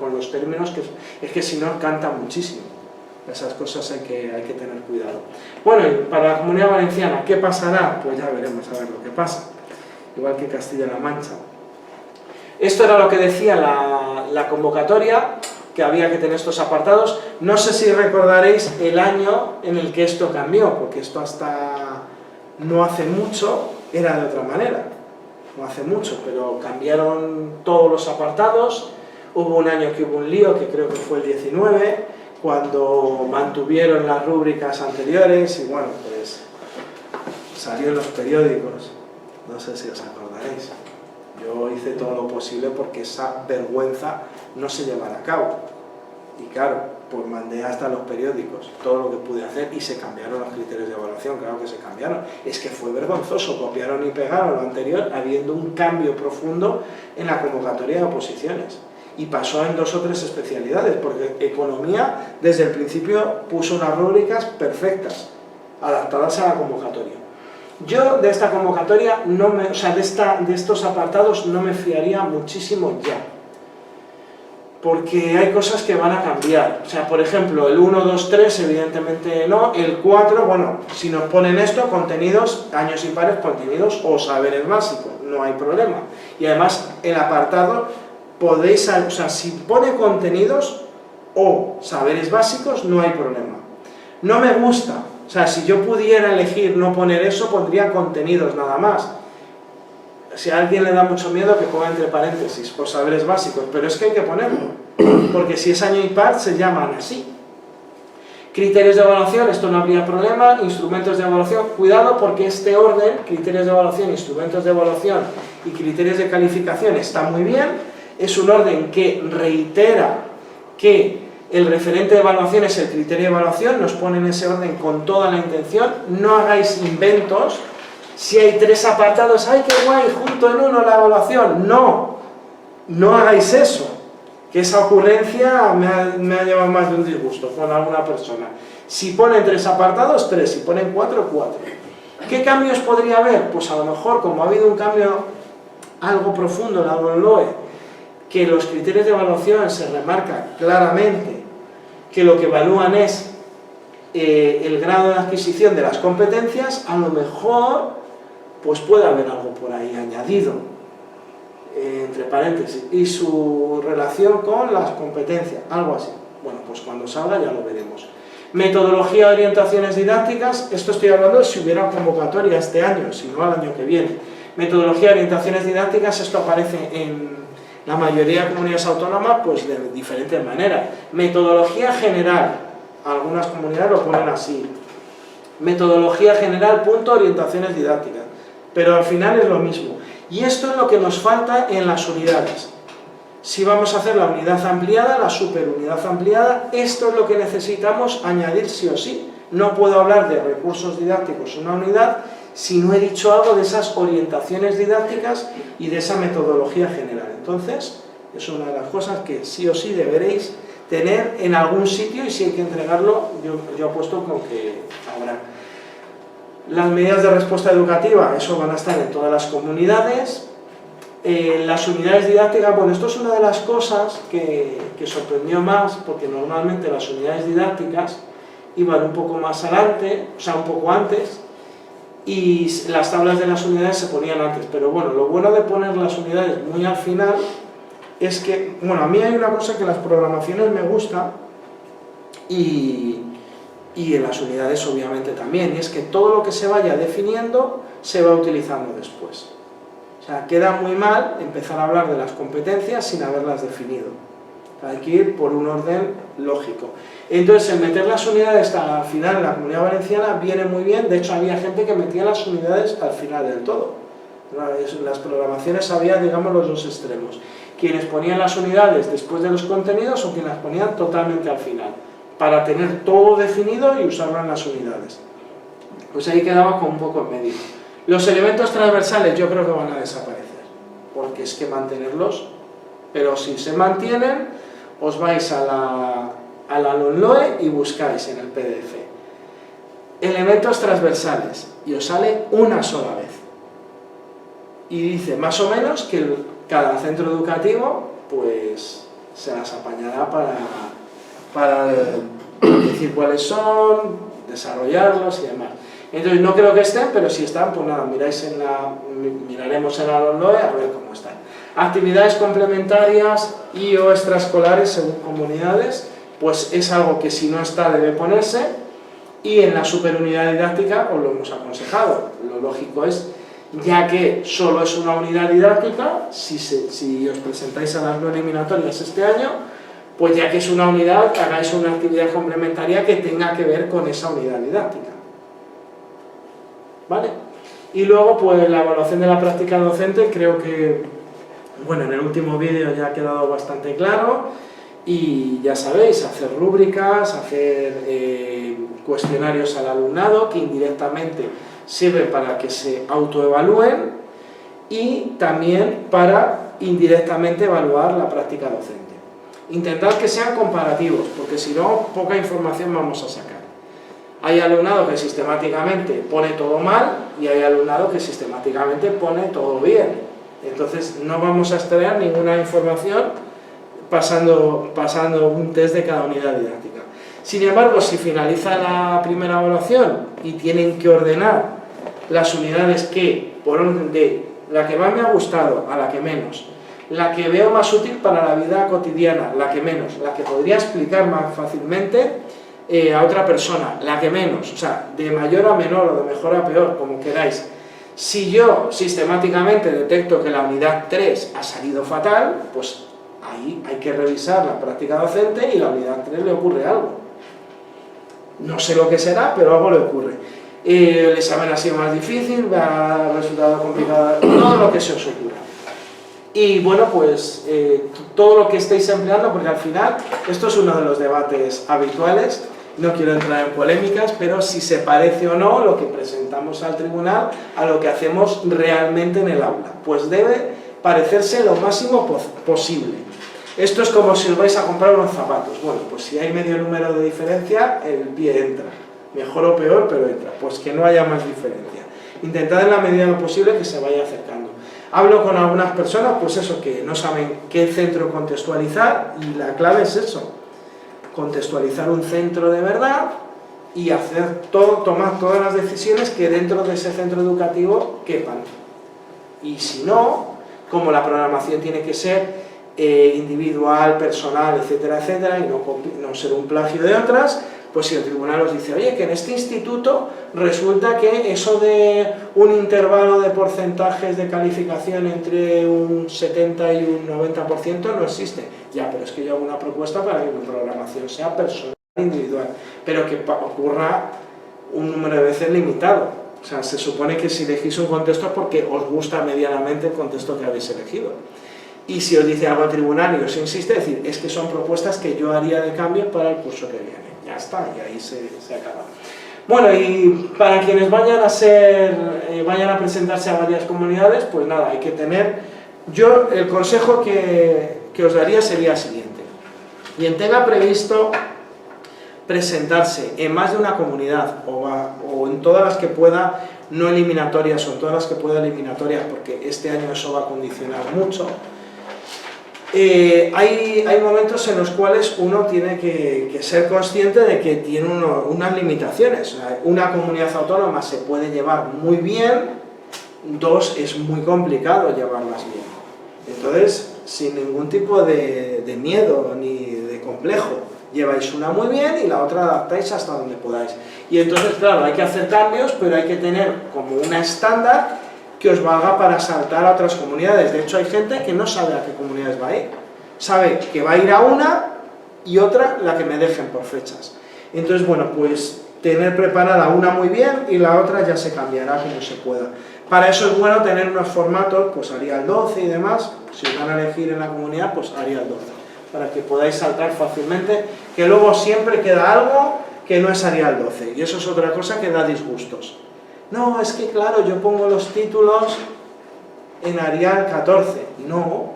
con los términos, que es que si no canta muchísimo. Esas cosas hay que tener cuidado. Bueno, y para la Comunidad Valenciana, ¿qué pasará? Pues ya veremos a ver lo que pasa. Igual que Castilla-La Mancha. Esto era lo que decía la convocatoria, que había que tener estos apartados. No sé si recordaréis el año en el que esto cambió, porque esto hasta no hace mucho era de otra manera. No hace mucho, pero cambiaron todos los apartados. Hubo un año que hubo un lío, que creo que fue el 19, cuando mantuvieron las rúbricas anteriores y bueno, pues salió en los periódicos. No sé si os acordaréis. Yo hice todo lo posible porque esa vergüenza no se llevara a cabo. Y claro, pues mandé hasta los periódicos todo lo que pude hacer y se cambiaron los criterios de evaluación, claro que se cambiaron. Es que fue vergonzoso, copiaron y pegaron lo anterior habiendo un cambio profundo en la convocatoria de oposiciones. Y pasó en 2 o 3 especialidades, porque economía desde el principio puso unas rúbricas perfectas, adaptadas a la convocatoria. Yo de esta convocatoria, de estos apartados no me fiaría muchísimo ya, porque hay cosas que van a cambiar. O sea, por ejemplo, el 1, 2, 3 evidentemente no, el 4, bueno, si nos ponen esto, contenidos, años impares, contenidos o saberes básicos, no hay problema. Y además el apartado podéis, o sea, si pone contenidos o saberes básicos, no hay problema. No me gusta, o sea, si yo pudiera elegir no poner eso, pondría contenidos nada más. Si a alguien le da mucho miedo, que ponga entre paréntesis, o saberes básicos, pero es que hay que ponerlo, porque si es año impar, se llaman así. Criterios de evaluación, esto no habría problema. Instrumentos de evaluación, cuidado porque este orden, criterios de evaluación, instrumentos de evaluación y criterios de calificación, está muy bien. Es un orden que reitera que el referente de evaluación es el criterio de evaluación, nos pone en ese orden con toda la intención. No hagáis inventos. Si hay 3 apartados, ¡ay, qué guay! Junto en uno la evaluación. No, no hagáis eso, que esa ocurrencia me ha llevado más de un disgusto con alguna persona. Si ponen 3 apartados, 3, si ponen 4, 4. ¿Qué cambios podría haber? Pues a lo mejor, como ha habido un cambio algo profundo en la LOE, que los criterios de evaluación se remarca claramente que lo que evalúan es el grado de adquisición de las competencias, a lo mejor pues puede haber algo por ahí añadido, entre paréntesis, y su relación con las competencias, algo así. Bueno, pues cuando salga ya lo veremos. Metodología de orientaciones didácticas, esto estoy hablando de si hubiera convocatoria este año, si no al año que viene. Metodología de orientaciones didácticas, esto aparece en la mayoría de comunidades autónomas pues de diferentes maneras. Metodología general, algunas comunidades lo ponen así. Metodología general, punto, orientaciones didácticas. Pero al final es lo mismo. Y esto es lo que nos falta en las unidades. Si vamos a hacer la unidad ampliada, la superunidad ampliada, esto es lo que necesitamos añadir sí o sí. No puedo hablar de recursos didácticos en una unidad si no he dicho algo de esas orientaciones didácticas y de esa metodología general. Entonces, es una de las cosas que sí o sí deberéis tener en algún sitio, y si hay que entregarlo, yo apuesto con que habrá. Las medidas de respuesta educativa, eso van a estar en todas las comunidades. Las unidades didácticas, bueno, esto es una de las cosas que sorprendió más, porque normalmente las unidades didácticas iban un poco más adelante, o sea, un poco antes, y las tablas de las unidades se ponían antes. Pero bueno, lo bueno de poner las unidades muy al final es que, bueno, a mí hay una cosa que en las programaciones me gusta, y en las unidades obviamente también, y es que todo lo que se vaya definiendo se va utilizando después. O sea, queda muy mal empezar a hablar de las competencias sin haberlas definido. O sea, hay que ir por un orden lógico. Entonces, el meter las unidades al final en la Comunidad Valenciana viene muy bien. De hecho, había gente que metía las unidades al final del todo. En las programaciones había, digamos, los dos extremos. Quienes ponían las unidades después de los contenidos o quienes las ponían totalmente al final, para tener todo definido y usarlo en las unidades. Pues ahí quedaba con un poco en medio. Los elementos transversales yo creo que van a desaparecer, porque es que mantenerlos, pero si se mantienen, os vais a la LOE y buscáis en el PDF. Elementos transversales, y os sale una sola vez. Y dice más o menos que cada centro educativo pues se las apañará para decir cuáles son, desarrollarlos y demás. Entonces no creo que estén, pero si están, pues nada, miraremos en la LOE a ver cómo están. Actividades complementarias y o extraescolares según comunidades, pues es algo que si no está debe ponerse, y en la superunidad didáctica os lo hemos aconsejado. Lo lógico es, ya que solo es una unidad didáctica, si os presentáis a las no eliminatorias este año, pues ya que es una unidad, hagáis una actividad complementaria que tenga que ver con esa unidad didáctica. ¿Vale? Y luego, pues la evaluación de la práctica docente, creo que, bueno, en el último vídeo ya ha quedado bastante claro. Y ya sabéis, hacer rúbricas, hacer cuestionarios al alumnado que indirectamente sirven para que se autoevalúen y también para indirectamente evaluar la práctica docente. Intentad que sean comparativos, porque si no, poca información vamos a sacar. Hay alumnado que sistemáticamente pone todo mal y hay alumnado que sistemáticamente pone todo bien. Entonces no vamos a extraer ninguna información pasando un test de cada unidad didáctica. Sin embargo, si finaliza la primera evaluación y tienen que ordenar las unidades que, por orden de la que más me ha gustado a la que menos, la que veo más útil para la vida cotidiana, la que menos, la que podría explicar más fácilmente a otra persona, la que menos, o sea, de mayor a menor o de mejor a peor, como queráis. Si yo sistemáticamente detecto que la unidad 3 ha salido fatal, pues ahí hay que revisar la práctica docente y la unidad 3 le ocurre algo. No sé lo que será, pero algo le ocurre. El examen ha sido más difícil, ha resultado complicado, todo lo que se os ocurra. Y bueno, pues todo lo que estéis empleando, porque al final esto es uno de los debates habituales, no quiero entrar en polémicas, pero si se parece o no lo que presentamos al tribunal a lo que hacemos realmente en el aula. Pues debe parecerse lo máximo posible. Esto es como si os vais a comprar unos zapatos. Bueno, pues si hay medio número de diferencia, el pie entra. Mejor o peor, pero entra. Pues que no haya más diferencia. Intentad en la medida de lo posible que se vaya acercando. Hablo con algunas personas, pues eso, que no saben qué centro contextualizar, y la clave es eso. Contextualizar un centro de verdad y hacer tomar todas las decisiones que dentro de ese centro educativo quepan. Y si no, como la programación tiene que ser individual, personal, etcétera, etcétera, y no ser un plagio de otras, pues si el tribunal os dice, oye, que en este instituto resulta que eso de un intervalo de porcentajes de calificación entre un 70 y un 90% no existe. Ya, pero es que yo hago una propuesta para que mi programación sea personal e individual, pero que ocurra un número de veces limitado. O sea, se supone que si elegís un contexto es porque os gusta medianamente el contexto que habéis elegido. Y si os dice algo el tribunal y os insiste, decir, es que son propuestas que yo haría de cambio para el curso que viene. Ya está, y ahí se acaba. Bueno, y para quienes vayan a presentarse a varias comunidades, pues nada, hay que tener... Yo, el consejo que os daría sería el siguiente. Quien tenga previsto presentarse en más de una comunidad o en todas las que pueda, no eliminatorias o en todas las que pueda eliminatorias, porque este año eso va a condicionar mucho, hay momentos en los cuales uno tiene que ser consciente de que tiene unas limitaciones. O sea, una comunidad autónoma se puede llevar muy bien, dos es muy complicado llevarlas bien. Entonces, sin ningún tipo de miedo ni de complejo, lleváis una muy bien y la otra adaptáis hasta donde podáis. Y entonces, claro, hay que hacer cambios, pero hay que tener como una estándar que os valga para saltar a otras comunidades. De hecho, hay gente que no sabe a qué comunidades va a ir. Sabe que va a ir a una y otra la que me dejen por fechas. Entonces, bueno, pues tener preparada una muy bien y la otra ya se cambiará como se pueda. Para eso es bueno tener unos formatos, pues Arial 12 y demás. Si os van a elegir en la comunidad, pues Arial 12. Para que podáis saltar fácilmente, que luego siempre queda algo que no es Arial 12. Y eso es otra cosa que da disgustos. No, es que claro, yo pongo los títulos en Arial 14. No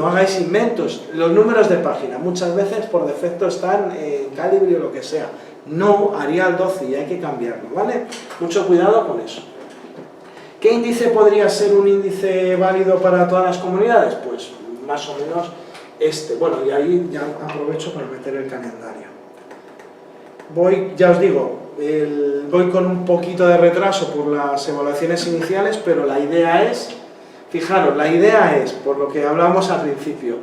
hagáis inventos. Los números de página muchas veces por defecto están en calibre o lo que sea. No, Arial 12 y hay que cambiarlo, ¿vale? Mucho cuidado con eso. ¿Qué índice podría ser un índice válido para todas las comunidades? Pues más o menos este. Bueno, y ahí ya aprovecho para meter el calendario. Ya os digo, voy con un poquito de retraso por las evaluaciones iniciales, pero la idea es, fijaros, la idea es, por lo que hablamos al principio,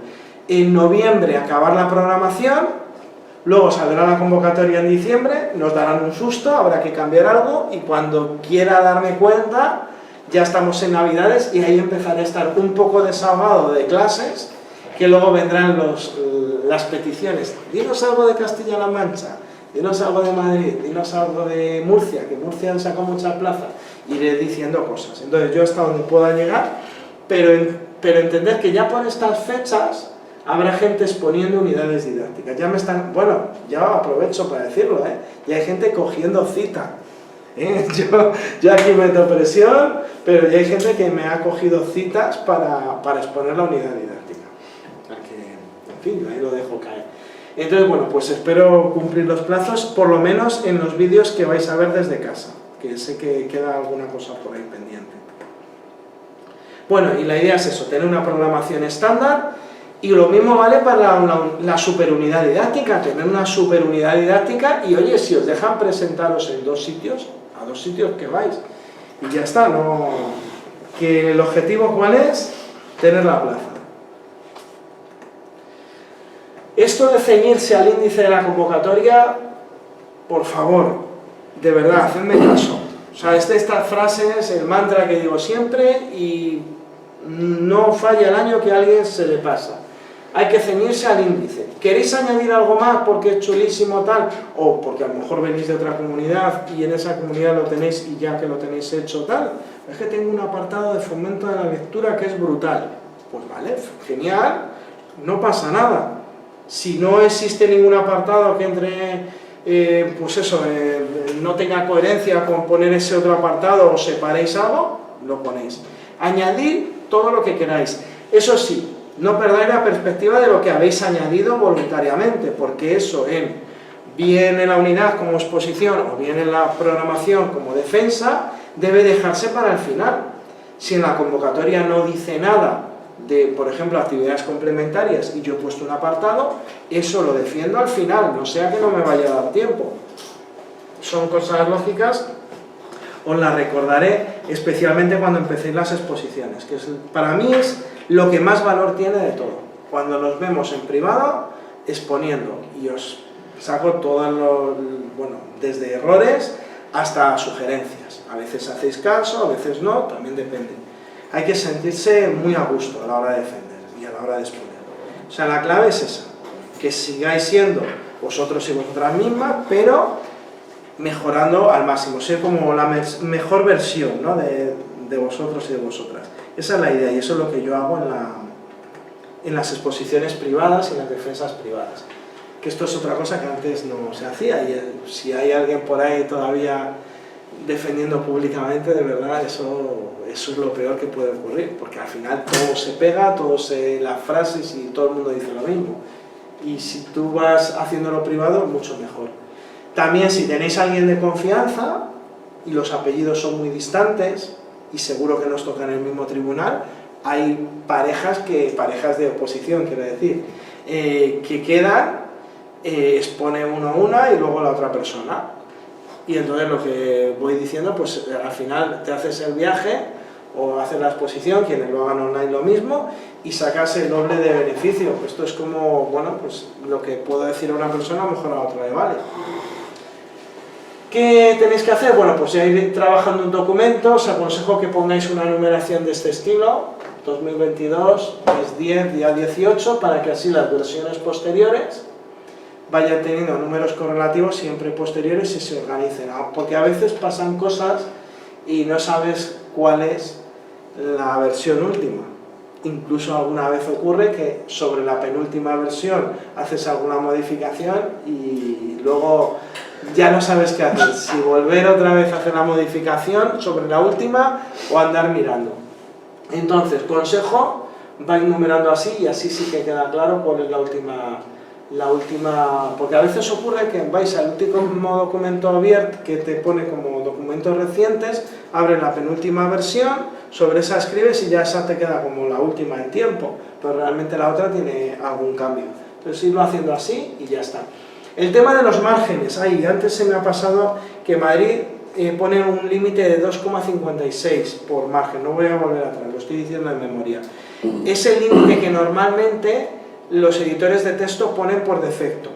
en noviembre acabar la programación, luego saldrá la convocatoria en diciembre, nos darán un susto, habrá que cambiar algo, y cuando quiera darme cuenta, ya estamos en Navidades y ahí empezaré a estar un poco desahogado de clases, que luego vendrán las peticiones. Dinos algo de Castilla-La Mancha, dinos algo de Madrid, dinos algo de Murcia, que Murcia han sacado muchas plazas, iré diciendo cosas. Entonces yo hasta donde pueda llegar, pero entender que ya por estas fechas habrá gente exponiendo unidades didácticas. Ya me están, bueno, ya aprovecho para decirlo, ya hay gente cogiendo cita. Yo aquí meto presión, pero ya hay gente que me ha cogido citas para exponer la unidad didáctica. En fin, yo ahí lo dejo caer. Entonces, bueno, pues espero cumplir los plazos, por lo menos en los vídeos que vais a ver desde casa, que sé que queda alguna cosa por ahí pendiente. Bueno, y la idea es eso, tener una programación estándar, y lo mismo vale para la superunidad didáctica, tener una superunidad didáctica, y oye, si os dejan presentaros en 2 sitios, a 2 sitios que vais, y ya está, no... Que el objetivo, ¿cuál es? Tener la plaza. Esto de ceñirse al índice de la convocatoria, por favor, de verdad, hacedme caso. O sea, esta frase es el mantra que digo siempre y no falla el año que a alguien se le pasa. Hay que ceñirse al índice. ¿Queréis añadir algo más porque es chulísimo tal? O porque a lo mejor venís de otra comunidad y en esa comunidad lo tenéis y ya que lo tenéis hecho tal. Es que tengo un apartado de fomento de la lectura que es brutal. Pues vale, genial, no pasa nada. Si no existe ningún apartado que entre, pues eso, no tenga coherencia con poner ese otro apartado o separéis algo, lo ponéis. Añadir todo lo que queráis. Eso sí, no perdáis la perspectiva de lo que habéis añadido voluntariamente, porque eso bien en la unidad como exposición o bien en la programación como defensa, debe dejarse para el final. Si en la convocatoria no dice nada de, por ejemplo, actividades complementarias y yo he puesto un apartado, eso lo defiendo al final, no sea que no me vaya a dar tiempo. Son cosas lógicas, os las recordaré especialmente cuando empecéis las exposiciones, que para mí es lo que más valor tiene de todo. Cuando nos vemos en privado, exponiendo, y os saco todos los, bueno, desde errores hasta sugerencias. A veces hacéis caso, a veces no, también depende. Hay que sentirse muy a gusto a la hora de defender y a la hora de exponer. O sea, la clave es esa, que sigáis siendo vosotros y vosotras mismas, pero mejorando al máximo, ser como la mejor versión, ¿no?, de vosotros y de vosotras. Esa es la idea y eso es lo que yo hago en las exposiciones privadas y en las defensas privadas. Que esto es otra cosa que antes no se hacía y si hay alguien por ahí todavía defendiendo públicamente, de verdad, eso es lo peor que puede ocurrir, porque al final todo se pega, las frases y todo el mundo dice lo mismo. Y si tú vas haciéndolo privado, mucho mejor. También si tenéis a alguien de confianza y los apellidos son muy distantes y seguro que nos toca en el mismo tribunal, hay parejas de oposición, quiero decir, que quedan, expone uno a una y luego la otra persona. Y entonces lo que voy diciendo, pues al final te haces el viaje o haces la exposición, quienes lo hagan online lo mismo, y sacas el doble de beneficio. Esto es como, bueno, pues lo que puedo decir a una persona, a lo mejor a otra le vale. ¿Qué tenéis que hacer? Bueno, pues ya ir trabajando un documento, os aconsejo que pongáis una numeración de este estilo, 2022, mes 10, día 18, para que así las versiones posteriores vayan teniendo números correlativos siempre posteriores y se organicen, porque a veces pasan cosas y no sabes cuál es la versión última. Incluso alguna vez ocurre que sobre la penúltima versión haces alguna modificación y luego ya no sabes qué hacer, si volver otra vez a hacer la modificación sobre la última o andar mirando. Entonces, consejo, vais numerando así y así sí que queda claro cuál es la última, porque a veces ocurre que vais al último documento abierto que te pone como documentos recientes, abres la penúltima versión, sobre esa escribes y ya esa te queda como la última en tiempo, pero realmente la otra tiene algún cambio. Entonces irlo haciendo así y ya está. El tema de los márgenes, antes se me ha pasado que Madrid pone un límite de 2,56 por margen, no voy a volver atrás, lo estoy diciendo en memoria. Es el límite que normalmente los editores de texto ponen por defecto.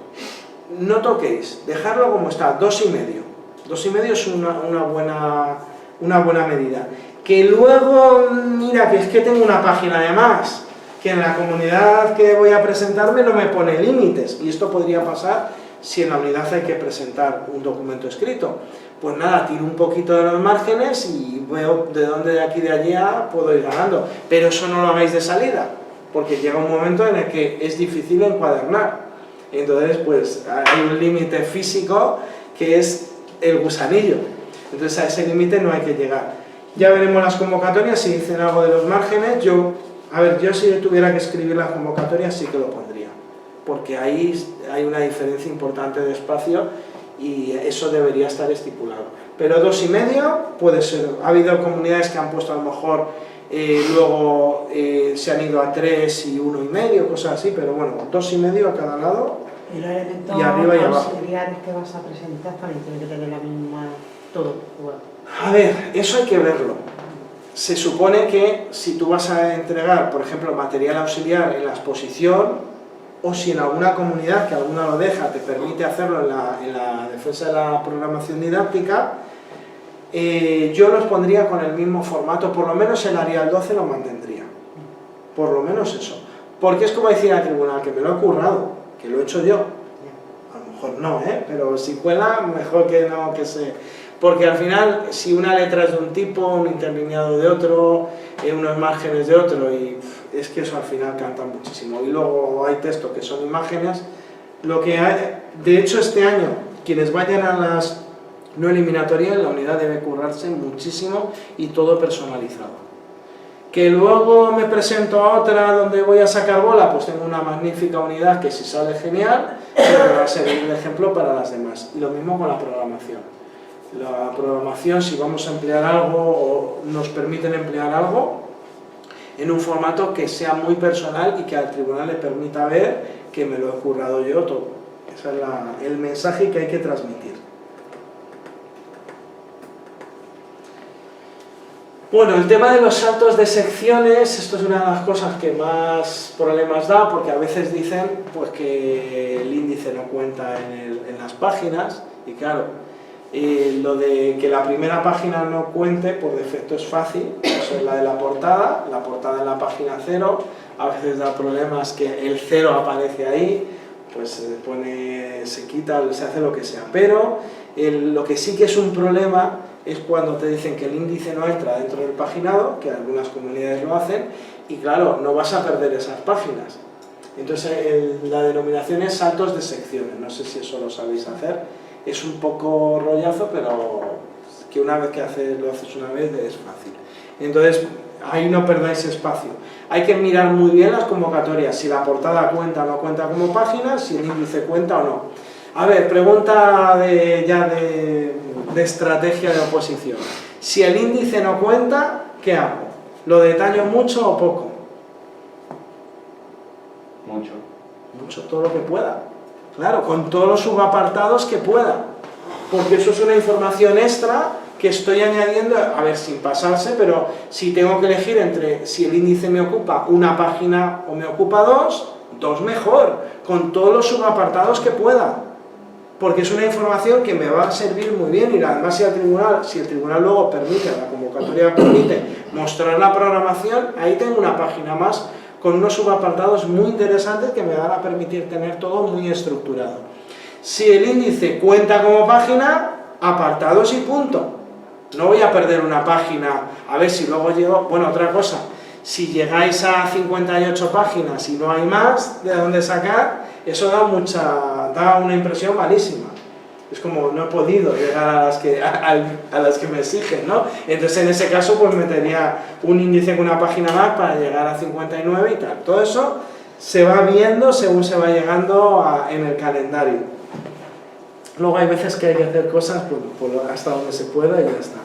No toquéis, dejadlo como está, 2,5. 2,5 es una buena medida. Que luego, mira, que es que tengo una página de más, que en la comunidad que voy a presentarme no me pone límites, y esto podría pasar si en la unidad hay que presentar un documento escrito. Pues nada, tiro un poquito de los márgenes y veo de dónde de aquí de allá puedo ir ganando, pero eso no lo hagáis de salida. porque llega un momento en el que es difícil encuadernar. Entonces, pues hay un límite físico que es el gusanillo. Entonces a ese límite no hay que llegar. Ya veremos las convocatorias, si dicen algo de los márgenes. Yo si tuviera que escribir las convocatorias sí que lo pondría, porque ahí hay una diferencia importante de espacio y eso debería estar estipulado. Pero 2,5 puede ser. Ha habido comunidades que han puesto a lo mejor, luego se han ido a 3 y 1,5, cosas así, pero bueno, 2,5 a cada lado. Y los elementos y arriba y abajo. auxiliares que vas a presentar también tienen que tener la misma, todo igual. A ver, eso hay que verlo. Se supone que si tú vas a entregar, por ejemplo, material auxiliar en la exposición, o si en alguna comunidad, que alguna lo deja, te permite hacerlo en la defensa de la programación didáctica, yo los pondría con el mismo formato, por lo menos el Arial 12 lo mantendría. Por lo menos eso. Porque es como decir al tribunal, que me lo he currado, que lo he hecho yo. A lo mejor no, pero si cuela, mejor que no, que se... Porque al final, si una letra es de un tipo, un interlineado de otro, unos márgenes de otro, y es que eso al final canta muchísimo. Y luego hay textos que son imágenes. Lo que hay, de hecho, este año, quienes vayan a las no eliminatorias, la unidad debe currarse muchísimo y todo personalizado. Que luego me presento a otra donde voy a sacar bola, pues tengo una magnífica unidad que si sale genial, pero va a servir de ejemplo para las demás. Y lo mismo con la programación. La programación, si vamos a emplear algo o nos permiten emplear algo, en un formato que sea muy personal y que al tribunal le permita ver que me lo he currado yo todo. Ese es el mensaje que hay que transmitir. Bueno, el tema de los saltos de secciones, esto es una de las cosas que más problemas da, porque a veces dicen pues, que el índice no cuenta en las páginas, y claro, lo de que la primera página no cuente, por defecto es fácil, eso es la de la portada en la página 0, a veces da problemas que el 0 aparece ahí, pues se quita, se hace lo que sea, pero lo que sí que es un problema es cuando te dicen que el índice no entra dentro del paginado, que algunas comunidades lo hacen, y claro, no vas a perder esas páginas. Entonces la denominación es saltos de secciones, no sé si eso lo sabéis hacer. Es un poco rollazo, pero que una vez que lo haces una vez es fácil. Entonces, ahí no perdáis espacio. Hay que mirar muy bien las convocatorias, si la portada cuenta o no cuenta como página, si el índice cuenta o no. A ver, pregunta de estrategia de oposición. Si el índice no cuenta, ¿qué hago? ¿Lo detallo mucho o poco? Mucho. Mucho, todo lo que pueda. Claro, con todos los subapartados que pueda, porque eso es una información extra que estoy añadiendo, a ver, sin pasarse, pero si tengo que elegir entre si el índice me ocupa una página o me ocupa dos mejor, con todos los subapartados que pueda, porque es una información que me va a servir muy bien, y además si el tribunal luego permite, la convocatoria permite mostrar la programación, ahí tengo una página más con unos subapartados muy interesantes que me van a permitir tener todo muy estructurado. Si el índice cuenta como página, apartados y punto. No voy a perder una página, a ver si luego llego... Bueno, otra cosa, si llegáis a 58 páginas y no hay más de dónde sacar, eso da una impresión malísima. Es como, no he podido llegar a las que me exigen, ¿no? Entonces, en ese caso, pues metería un índice con una página más para llegar a 59 y tal. Todo eso se va viendo según se va llegando en el calendario. Luego hay veces que hay que hacer cosas hasta donde se pueda y ya está.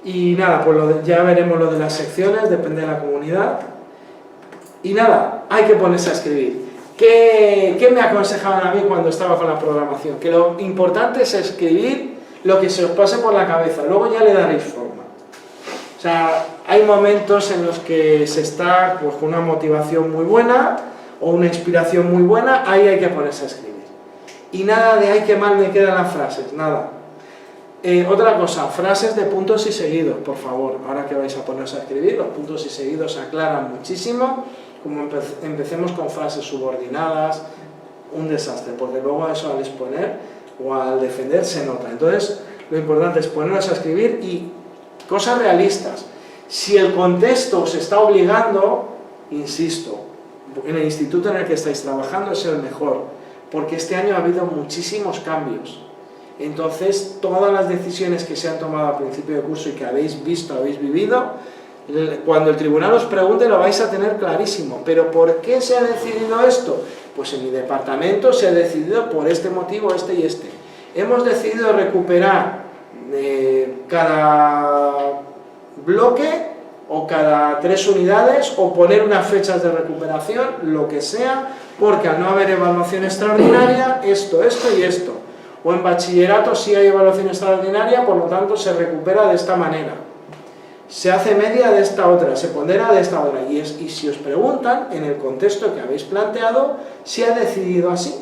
Y nada, pues ya veremos lo de las secciones, depende de la comunidad. Y nada, hay que ponerse a escribir. ¿Qué me aconsejaban a mí cuando estaba con la programación? Que lo importante es escribir lo que se os pase por la cabeza, luego ya le daréis forma. O sea, hay momentos en los que se está pues, con una motivación muy buena o una inspiración muy buena, ahí hay que ponerse a escribir. Y nada de, ay, qué mal me quedan las frases, nada. Otra cosa, frases de puntos y seguidos, por favor, ahora que vais a ponerse a escribir, los puntos y seguidos aclaran muchísimo. Como empecemos con frases subordinadas, un desastre, porque luego eso al exponer o al defender se nota. Entonces, lo importante es ponernos a escribir y cosas realistas. Si el contexto os está obligando, insisto, en el instituto en el que estáis trabajando es el mejor, porque este año ha habido muchísimos cambios. Entonces, todas las decisiones que se han tomado al principio de curso y que habéis visto, habéis vivido, cuando el tribunal os pregunte lo vais a tener clarísimo. ¿Pero por qué se ha decidido esto? Pues en mi departamento se ha decidido por este motivo, este y este. Hemos decidido recuperar cada bloque o cada 3 unidades o poner unas fechas de recuperación, lo que sea, porque al no haber evaluación extraordinaria, esto y esto. O en bachillerato sí hay evaluación extraordinaria, por lo tanto se recupera de esta manera. Se hace media de esta otra, se pondera de esta otra. Y si os preguntan, en el contexto que habéis planteado, se ha decidido así.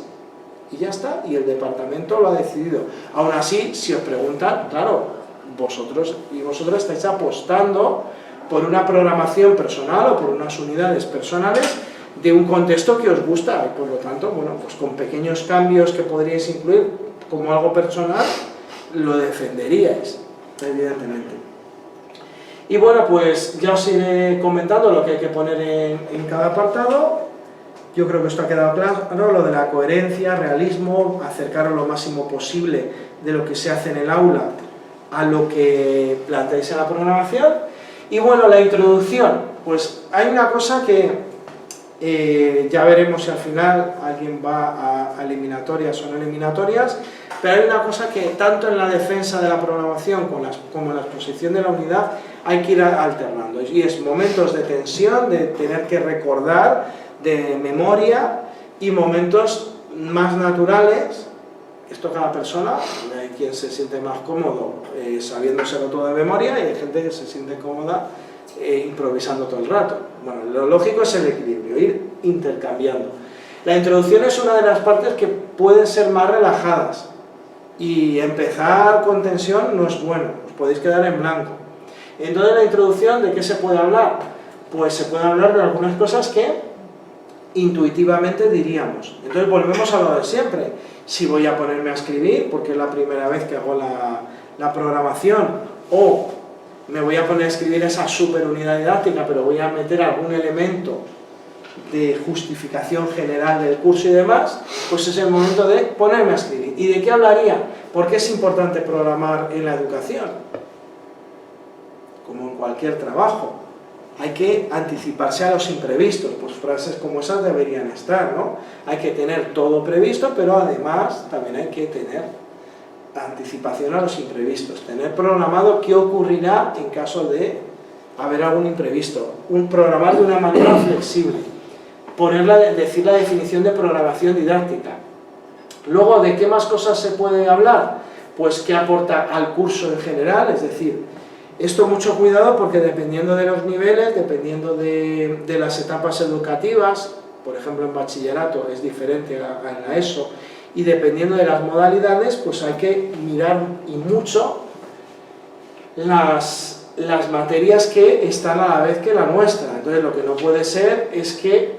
Y ya está, y el departamento lo ha decidido. Aún así, si os preguntan, claro, vosotros y vosotras estáis apostando por una programación personal o por unas unidades personales de un contexto que os gusta, y por lo tanto, bueno, pues con pequeños cambios que podríais incluir como algo personal, lo defenderíais, evidentemente. Y bueno, pues ya os iré comentando lo que hay que poner en cada apartado. Yo creo que esto ha quedado claro, lo de la coherencia, realismo, acercaros lo máximo posible de lo que se hace en el aula a lo que planteáis en la programación. Y bueno, la introducción, pues hay una cosa que ya veremos si al final alguien va a eliminatorias o no eliminatorias, pero hay una cosa que tanto en la defensa de la programación como en la exposición de la unidad hay que ir alternando, y es momentos de tensión, de tener que recordar, de memoria, y momentos más naturales. Esto cada persona, hay quien se siente más cómodo sabiéndoselo todo de memoria y hay gente que se siente cómoda improvisando todo el rato. Bueno, lo lógico es el equilibrio, ir intercambiando. La introducción es una de las partes que pueden ser más relajadas y empezar con tensión no es bueno, os podéis quedar en blanco. Entonces, la introducción, ¿de qué se puede hablar? Pues se puede hablar de algunas cosas que intuitivamente diríamos. Entonces volvemos a lo de siempre. Si voy a ponerme a escribir porque es la primera vez que hago la programación, o me voy a poner a escribir esa super unidad didáctica, pero voy a meter algún elemento de justificación general del curso y demás, pues es el momento de ponerme a escribir. ¿Y de qué hablaría? ¿Por qué es importante programar en la educación? Como en cualquier trabajo, hay que anticiparse a los imprevistos, pues frases como esas deberían estar, ¿no? Hay que tener todo previsto, pero además también hay que tener anticipación a los imprevistos, tener programado qué ocurrirá en caso de haber algún imprevisto, programar de una manera flexible, decir la definición de programación didáctica. Luego, ¿de qué más cosas se puede hablar? Pues qué aporta al curso en general, es decir, esto mucho cuidado porque dependiendo de los niveles, dependiendo de las etapas educativas, por ejemplo en bachillerato es diferente a la ESO, y dependiendo de las modalidades, pues hay que mirar y mucho las materias que están a la vez que la nuestra. Entonces lo que no puede ser es que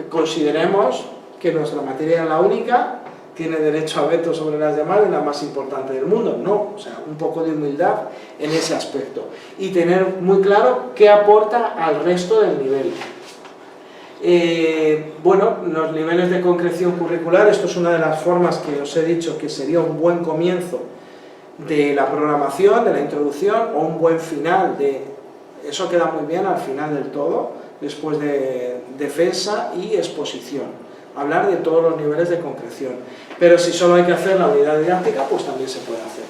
consideremos que nuestra materia es la única, tiene derecho a veto sobre las demás y la más importante del mundo. No, o sea, un poco de humildad en ese aspecto. Y tener muy claro qué aporta al resto del nivel. Bueno, los niveles de concreción curricular, esto es una de las formas que os he dicho que sería un buen comienzo de la programación, de la introducción, o un buen final eso queda muy bien al final del todo, después de defensa y exposición. Hablar de todos los niveles de concreción. Pero si solo hay que hacer la unidad didáctica, pues también se puede hacer.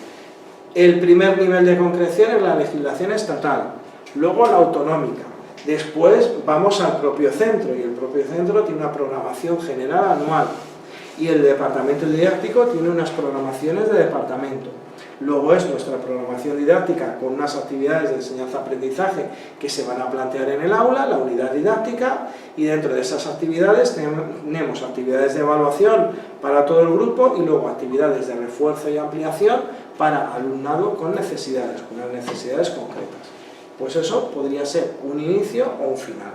El primer nivel de concreción es la legislación estatal, luego la autonómica. Después vamos al propio centro, y el propio centro tiene una programación general anual. Y el departamento didáctico tiene unas programaciones de departamento. Luego es nuestra programación didáctica con unas actividades de enseñanza-aprendizaje que se van a plantear en el aula, la unidad didáctica, y dentro de esas actividades tenemos actividades de evaluación para todo el grupo y luego actividades de refuerzo y ampliación para alumnado con unas necesidades concretas. Pues eso podría ser un inicio o un final.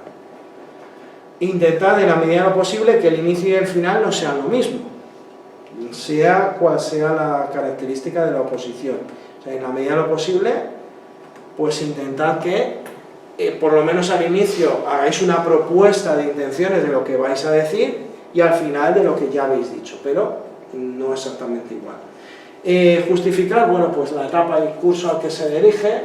Intentad en la medida de lo posible que el inicio y el final no sean lo mismo, sea cual sea la característica de la oposición. O sea, en la medida de lo posible, pues intentad que por lo menos al inicio, hagáis una propuesta de intenciones de lo que vais a decir y al final de lo que ya habéis dicho, pero no exactamente igual. Justificar, bueno, pues la etapa y curso al que se dirige,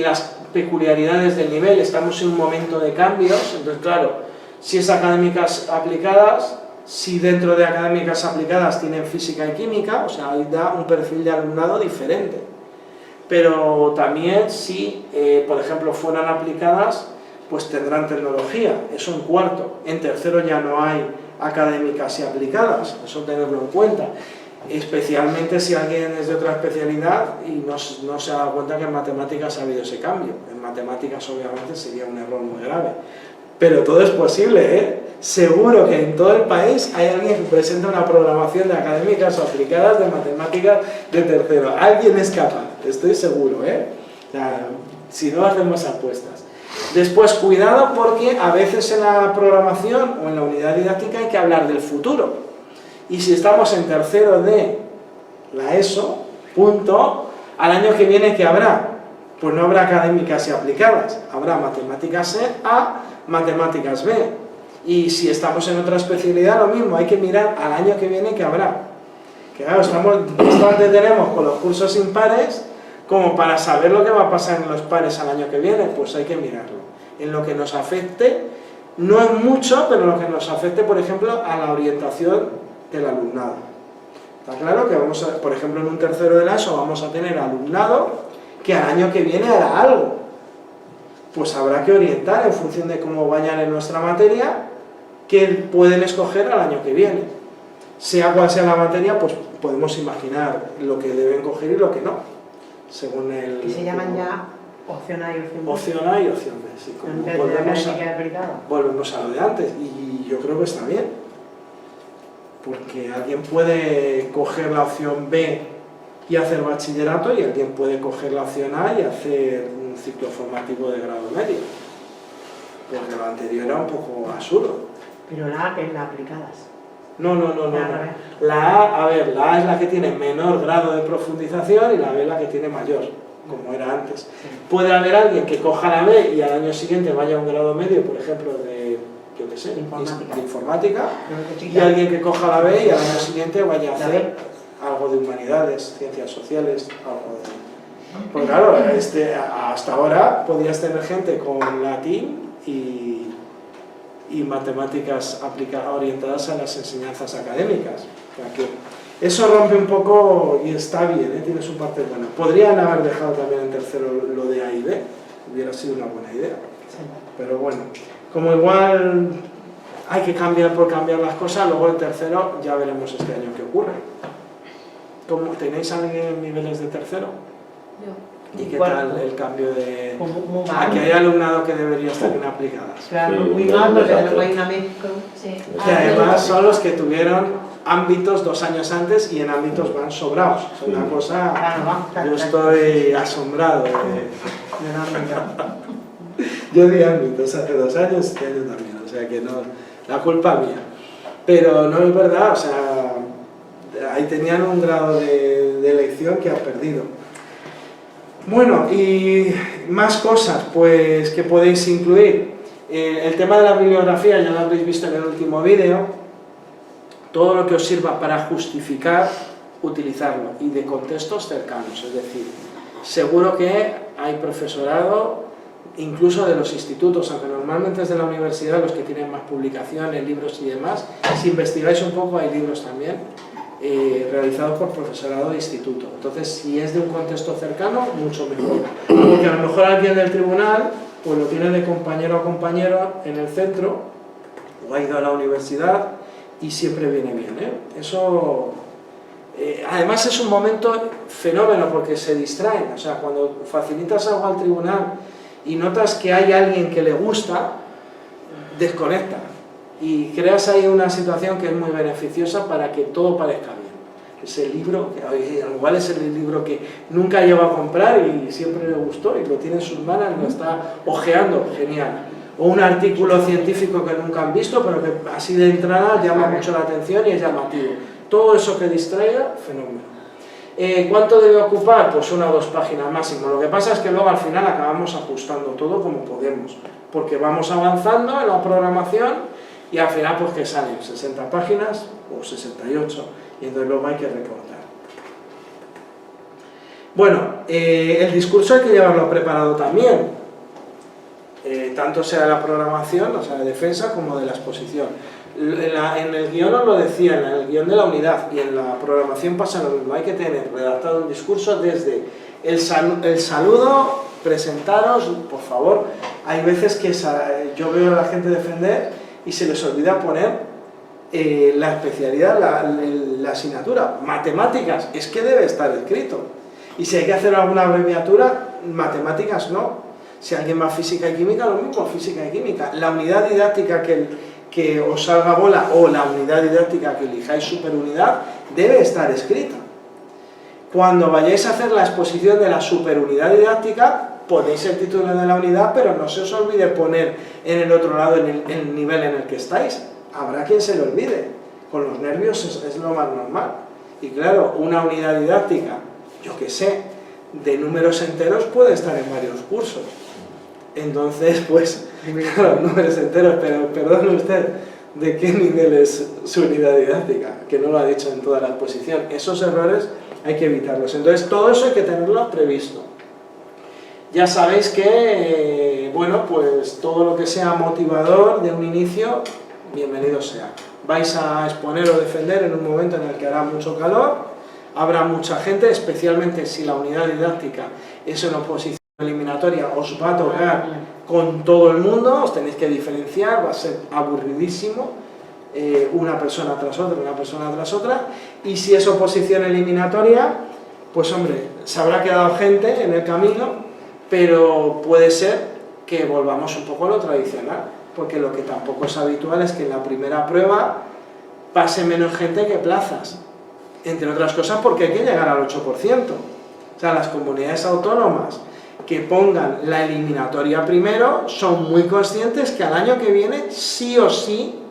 las peculiaridades del nivel, estamos en un momento de cambios, entonces claro, si es académicas aplicadas, si dentro de académicas aplicadas tienen física y química, o sea, ahí da un perfil de alumnado diferente. Pero también si, por ejemplo, fueran aplicadas, pues tendrán tecnología, eso en cuarto. En tercero ya no hay académicas y aplicadas, eso tenerlo en cuenta. Especialmente si alguien es de otra especialidad y no se ha dado cuenta que en matemáticas ha habido ese cambio. En matemáticas obviamente sería un error muy grave. Pero todo es posible, ¿eh? Seguro que en todo el país hay alguien que presenta una programación de académicas o aplicadas de matemáticas de tercero. Alguien es capaz, estoy seguro, ¿eh? O sea, si no, hacemos apuestas. Después, cuidado porque a veces en la programación o en la unidad didáctica hay que hablar del futuro. Y si estamos en tercero de la ESO, punto, al año que viene, ¿qué habrá? Pues no habrá académicas y aplicadas, habrá matemáticas A, matemáticas B. Y si estamos en otra especialidad, lo mismo, hay que mirar al año que viene qué habrá. Que claro, bastante tenemos con los cursos impares como para saber lo que va a pasar en los pares al año que viene, pues hay que mirarlo. En lo que nos afecte, no es mucho, pero lo que nos afecte, por ejemplo, a la orientación del alumnado. Está claro que vamos a, por ejemplo, en un tercero de la ESO vamos a tener alumnado que al año que viene hará algo. Pues habrá que orientar en función de cómo vayan en nuestra materia, que pueden escoger al año que viene. Sea cual sea la materia, pues podemos imaginar lo que deben coger y lo que no, según el... Y se llaman ya opción A y opción B. Opción A y opción B, sí. En vez de académica aplicada. Volvemos a lo de antes, y yo creo que está bien. Porque alguien puede coger la opción B y hacer bachillerato, y alguien puede coger la opción A y hacer un ciclo formativo de grado medio. Porque lo anterior era un poco absurdo. Pero la A que es la aplicadas. No. La A es la que tiene menor grado de profundización y la B la que tiene mayor, como era antes. Sí. Puede haber alguien que coja la B y al año siguiente vaya a un grado medio, por ejemplo, de, yo qué sé, de informática, y alguien que coja la B y al año siguiente vaya a hacer algo de humanidades, ciencias sociales, algo de... Pues claro, hasta ahora podías tener gente con latín y matemáticas orientadas a las enseñanzas académicas. O sea que eso rompe un poco y está bien, tiene su parte buena. Podrían haber dejado también en tercero lo de A y B, hubiera sido una buena idea. Pero bueno, como igual hay que cambiar por cambiar las cosas, luego en tercero ya veremos este año qué ocurre. ¿Tenéis alguien en niveles de tercero? Yo. ¿Y qué tal el cambio de...? Muy mal. Aquí hay alumnado que debería estar bien aplicadas. Claro, Sí, muy no, mal, porque exacto. luego hay una mezcla. Sí. Que además son los que tuvieron ámbitos 2 años antes y en ámbitos van sobrados. Es una cosa... Yo estoy asombrado. Yo di ámbitos hace 2 años, este año también, o sea que no... La culpa mía. Pero no es verdad, o sea... Ahí tenían un grado de elección que han perdido. Bueno, y más cosas pues que podéis incluir. El tema de la bibliografía ya lo habréis visto en el último vídeo. Todo lo que os sirva para justificar, utilizarlo, y de contextos cercanos, es decir, seguro que hay profesorado, incluso de los institutos, aunque normalmente es de la universidad los que tienen más publicaciones, libros y demás. Si investigáis un poco hay libros también realizados por profesorado de instituto. Entonces, si es de un contexto cercano, mucho mejor. Porque a lo mejor alguien del tribunal pues lo tiene de compañero a compañero en el centro, o ha ido a la universidad, y siempre viene bien, Eso, además es un momento fenómeno porque se distraen. O sea, cuando facilitas algo al tribunal y notas que hay alguien que le gusta, desconecta. Y creas ahí una situación que es muy beneficiosa para que todo parezca bien. Ese libro, que igual es el libro que nunca llegó a comprar y siempre le gustó y lo tiene en sus manos y lo está ojeando, genial. O un artículo científico que nunca han visto, pero que así de entrada llama mucho la atención y es llamativo. Todo eso que distraiga, fenómeno. ¿Cuánto debe ocupar? Pues 1 o 2 páginas máximo. Lo que pasa es que luego al final acabamos ajustando todo como podemos, porque vamos avanzando en la programación y al final pues que salen 60 páginas o 68 y entonces luego hay que recortar. Bueno, el discurso hay que llevarlo preparado también, tanto sea de la programación, o sea de defensa, como de la exposición. En el guión os lo decía, en el guión de la unidad y en la programación pasa lo mismo, hay que tener redactado un discurso desde el saludo, presentaros, por favor. Hay veces que yo veo a la gente defender y se les olvida poner la especialidad, la asignatura, matemáticas, es que debe estar escrito. Y si hay que hacer alguna abreviatura, matemáticas no. Si alguien va a física y química, lo mismo, física y química. La unidad didáctica que os salga bola o la unidad didáctica que elijáis superunidad debe estar escrita. Cuando vayáis a hacer la exposición de la superunidad didáctica, ponéis el título de la unidad, pero no se os olvide poner en el otro lado el nivel en el que estáis. Habrá quien se lo olvide. Con los nervios es lo más normal. Y claro, una unidad didáctica, yo que sé, de números enteros puede estar en varios cursos. Entonces, pues, claro, números enteros, pero perdone usted, ¿de qué nivel es su unidad didáctica? Que no lo ha dicho en toda la exposición. Esos errores hay que evitarlos. Entonces, todo eso hay que tenerlo previsto. Ya sabéis que, bueno, pues todo lo que sea motivador de un inicio, bienvenido sea. Vais a exponer o defender en un momento en el que hará mucho calor, habrá mucha gente, especialmente si la unidad didáctica es en oposición eliminatoria, os va a tocar con todo el mundo, os tenéis que diferenciar, va a ser aburridísimo, una persona tras otra, y si es oposición eliminatoria, pues hombre, se habrá quedado gente en el camino, pero puede ser que volvamos un poco a lo tradicional, porque lo que tampoco es habitual es que en la primera prueba pase menos gente que plazas, entre otras cosas porque hay que llegar al 8%. O sea, las comunidades autónomas que pongan la eliminatoria primero son muy conscientes que al año que viene sí o sí,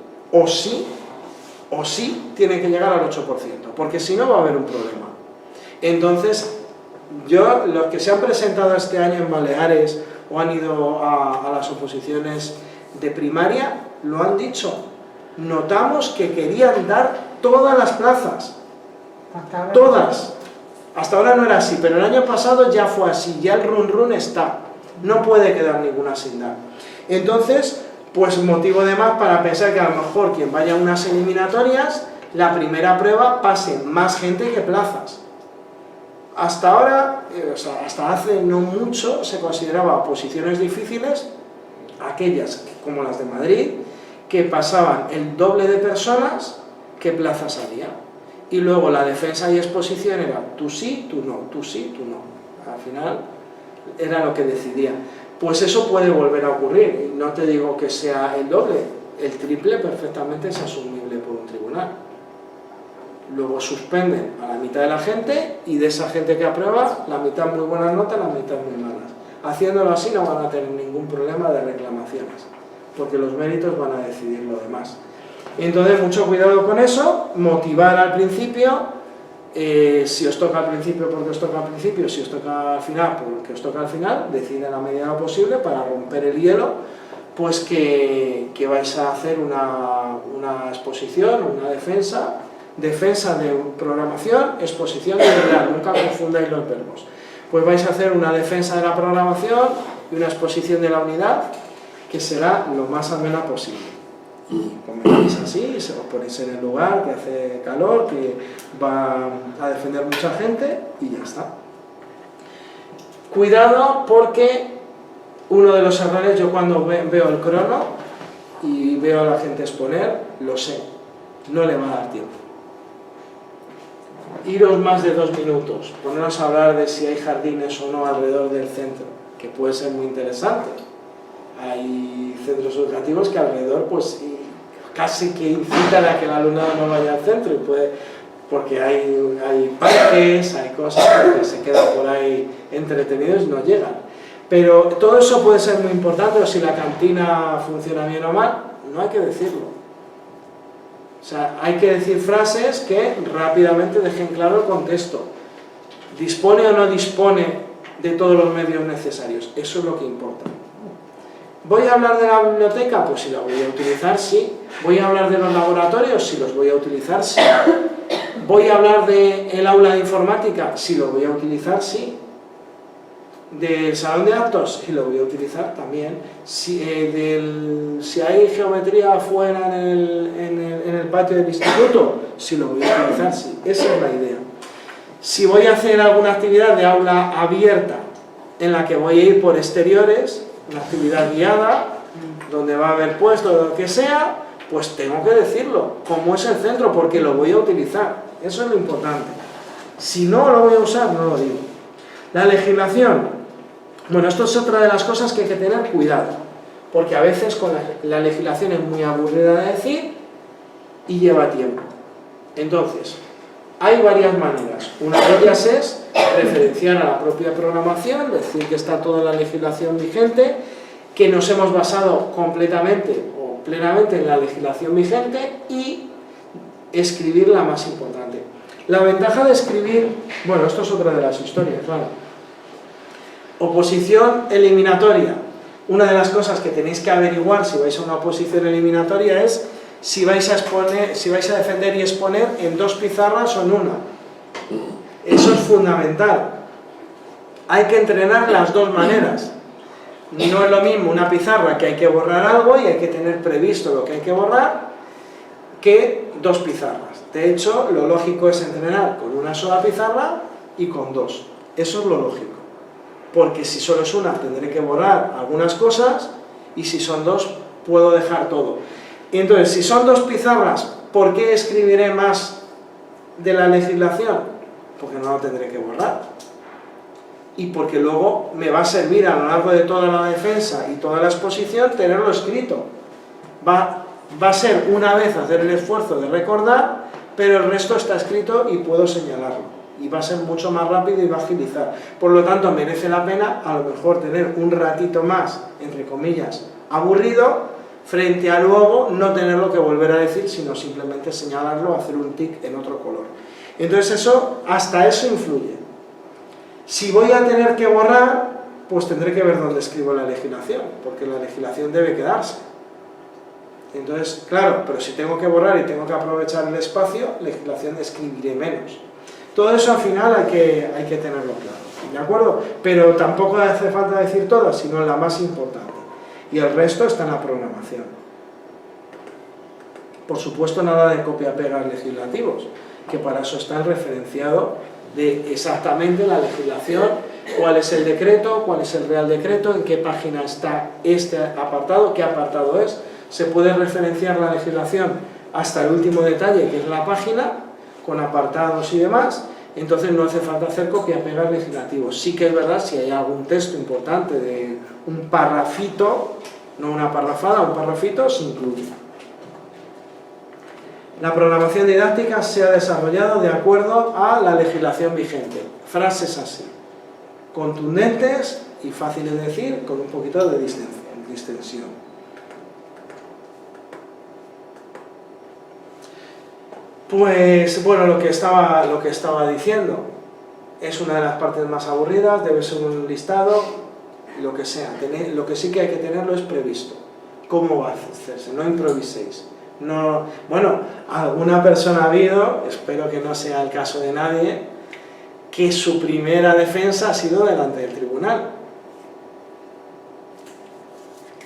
tiene que llegar al 8%, porque si no va a haber un problema. Entonces, los que se han presentado este año en Baleares o han ido a las oposiciones de primaria, lo han dicho. Notamos que querían dar todas las plazas. Todas. Hasta ahora no era así, pero el año pasado ya fue así, ya el run está. No puede quedar ninguna sin dar. Entonces, pues motivo de más para pensar que a lo mejor quien vaya a unas eliminatorias, la primera prueba pase más gente que plazas. Hasta ahora, hasta hace no mucho, se consideraba oposiciones difíciles, aquellas como las de Madrid, que pasaban el doble de personas que plazas había. Y luego la defensa y exposición era tú sí, tú no, tú sí, tú no. Al final era lo que decidía. Pues eso puede volver a ocurrir, y no te digo que sea el doble, el triple perfectamente es asumible por un tribunal. Luego suspenden a la mitad de la gente y de esa gente que aprueba, la mitad muy buenas notas, la mitad muy malas. Haciéndolo así no van a tener ningún problema de reclamaciones, porque los méritos van a decidir lo demás. Entonces, mucho cuidado con eso, motivar al principio, si os toca al principio porque os toca al principio, si os toca al final porque os toca al final, decid en la medida de lo posible para romper el hielo, pues que vais a hacer una exposición, una defensa de programación, exposición de unidad, nunca confundáis los verbos. Pues vais a hacer una defensa de la programación y una exposición de la unidad, que será lo más amena posible. Y comentáis así, os ponéis en el lugar que hace calor, que va a defender mucha gente y ya está. Cuidado porque uno de los errores, yo cuando veo el crono y veo a la gente exponer, lo sé, no le va a dar tiempo. Iros más de 2 minutos, poneros a hablar de si hay jardines o no alrededor del centro, que puede ser muy interesante. Hay centros educativos que alrededor pues casi que incitan a que el alumnado no vaya al centro, y porque hay parques, hay cosas que se quedan por ahí entretenidos y no llegan. Pero todo eso puede ser muy importante, o si la cantina funciona bien o mal, no hay que decirlo. O sea, hay que decir frases que rápidamente dejen claro el contexto. ¿Dispone o no dispone de todos los medios necesarios? Eso es lo que importa. ¿Voy a hablar de la biblioteca? Pues si la voy a utilizar, sí. ¿Voy a hablar de los laboratorios? Si los voy a utilizar, sí. ¿Voy a hablar del aula de informática? Si lo voy a utilizar, sí. ¿Del salón de actos? Si lo voy a utilizar también. Si hay geometría afuera en el patio del instituto, si lo voy a utilizar, sí. Esa es la idea. Si voy a hacer alguna actividad de aula abierta en la que voy a ir por exteriores, una actividad guiada, donde va a haber puesto lo que sea, pues tengo que decirlo, cómo es el centro, porque lo voy a utilizar. Eso es lo importante. Si no lo voy a usar, no lo digo. La legislación. Bueno, esto es otra de las cosas que hay que tener cuidado, porque a veces con la legislación es muy aburrida de decir y lleva tiempo. Entonces, hay varias maneras. Una de ellas es referenciar a la propia programación, decir que está toda la legislación vigente, que nos hemos basado completamente o plenamente en la legislación vigente y escribir la más importante. La ventaja de escribir, bueno, esto es otra de las historias, claro. Oposición eliminatoria. Una de las cosas que tenéis que averiguar si vais a una oposición eliminatoria es si vais a defender y exponer en 2 pizarras o en una. Eso es fundamental. Hay que entrenar las dos maneras. No es lo mismo una pizarra que hay que borrar algo y hay que tener previsto lo que hay que borrar que 2 pizarras. De hecho, lo lógico es entrenar con una sola pizarra y con 2. Eso es lo lógico. Porque si solo es una tendré que borrar algunas cosas y si son 2 puedo dejar todo. Y entonces, si son 2 pizarras, ¿por qué escribiré más de la legislación? Porque no lo tendré que borrar. Y porque luego me va a servir a lo largo de toda la defensa y toda la exposición tenerlo escrito. Va a ser una vez hacer el esfuerzo de recordar, pero el resto está escrito y puedo señalarlo. Y va a ser mucho más rápido y va a agilizar. Por lo tanto, merece la pena a lo mejor tener un ratito más, entre comillas, aburrido, frente a luego no tenerlo que volver a decir, sino simplemente señalarlo, hacer un tic en otro color. Entonces eso, hasta eso influye. Si voy a tener que borrar, pues tendré que ver dónde escribo la legislación, porque la legislación debe quedarse. Entonces, claro, pero si tengo que borrar y tengo que aprovechar el espacio, legislación escribiré menos. Todo eso al final hay que tenerlo claro, ¿de acuerdo? Pero tampoco hace falta decir todo, sino la más importante. Y el resto está en la programación. Por supuesto, nada de copia-pega legislativos, que para eso está el referenciado de exactamente la legislación, cuál es el decreto, cuál es el real decreto, en qué página está este apartado, qué apartado es. Se puede referenciar la legislación hasta el último detalle, que es la página, con apartados y demás. Entonces no hace falta hacer copia-pega legislativos. Sí que es verdad, si hay algún texto importante de un parrafito, no una parrafada, un parrafito, se incluye. La programación didáctica se ha desarrollado de acuerdo a la legislación vigente. Frases así, contundentes y fáciles de decir, con un poquito de distensión. Pues bueno, lo que estaba diciendo es una de las partes más aburridas, debe ser un listado, lo que sea. Lo que sí que hay que tenerlo es previsto. ¿Cómo va a hacerse? No improviséis. No, bueno, alguna persona ha habido, espero que no sea el caso de nadie, que su primera defensa ha sido delante del tribunal.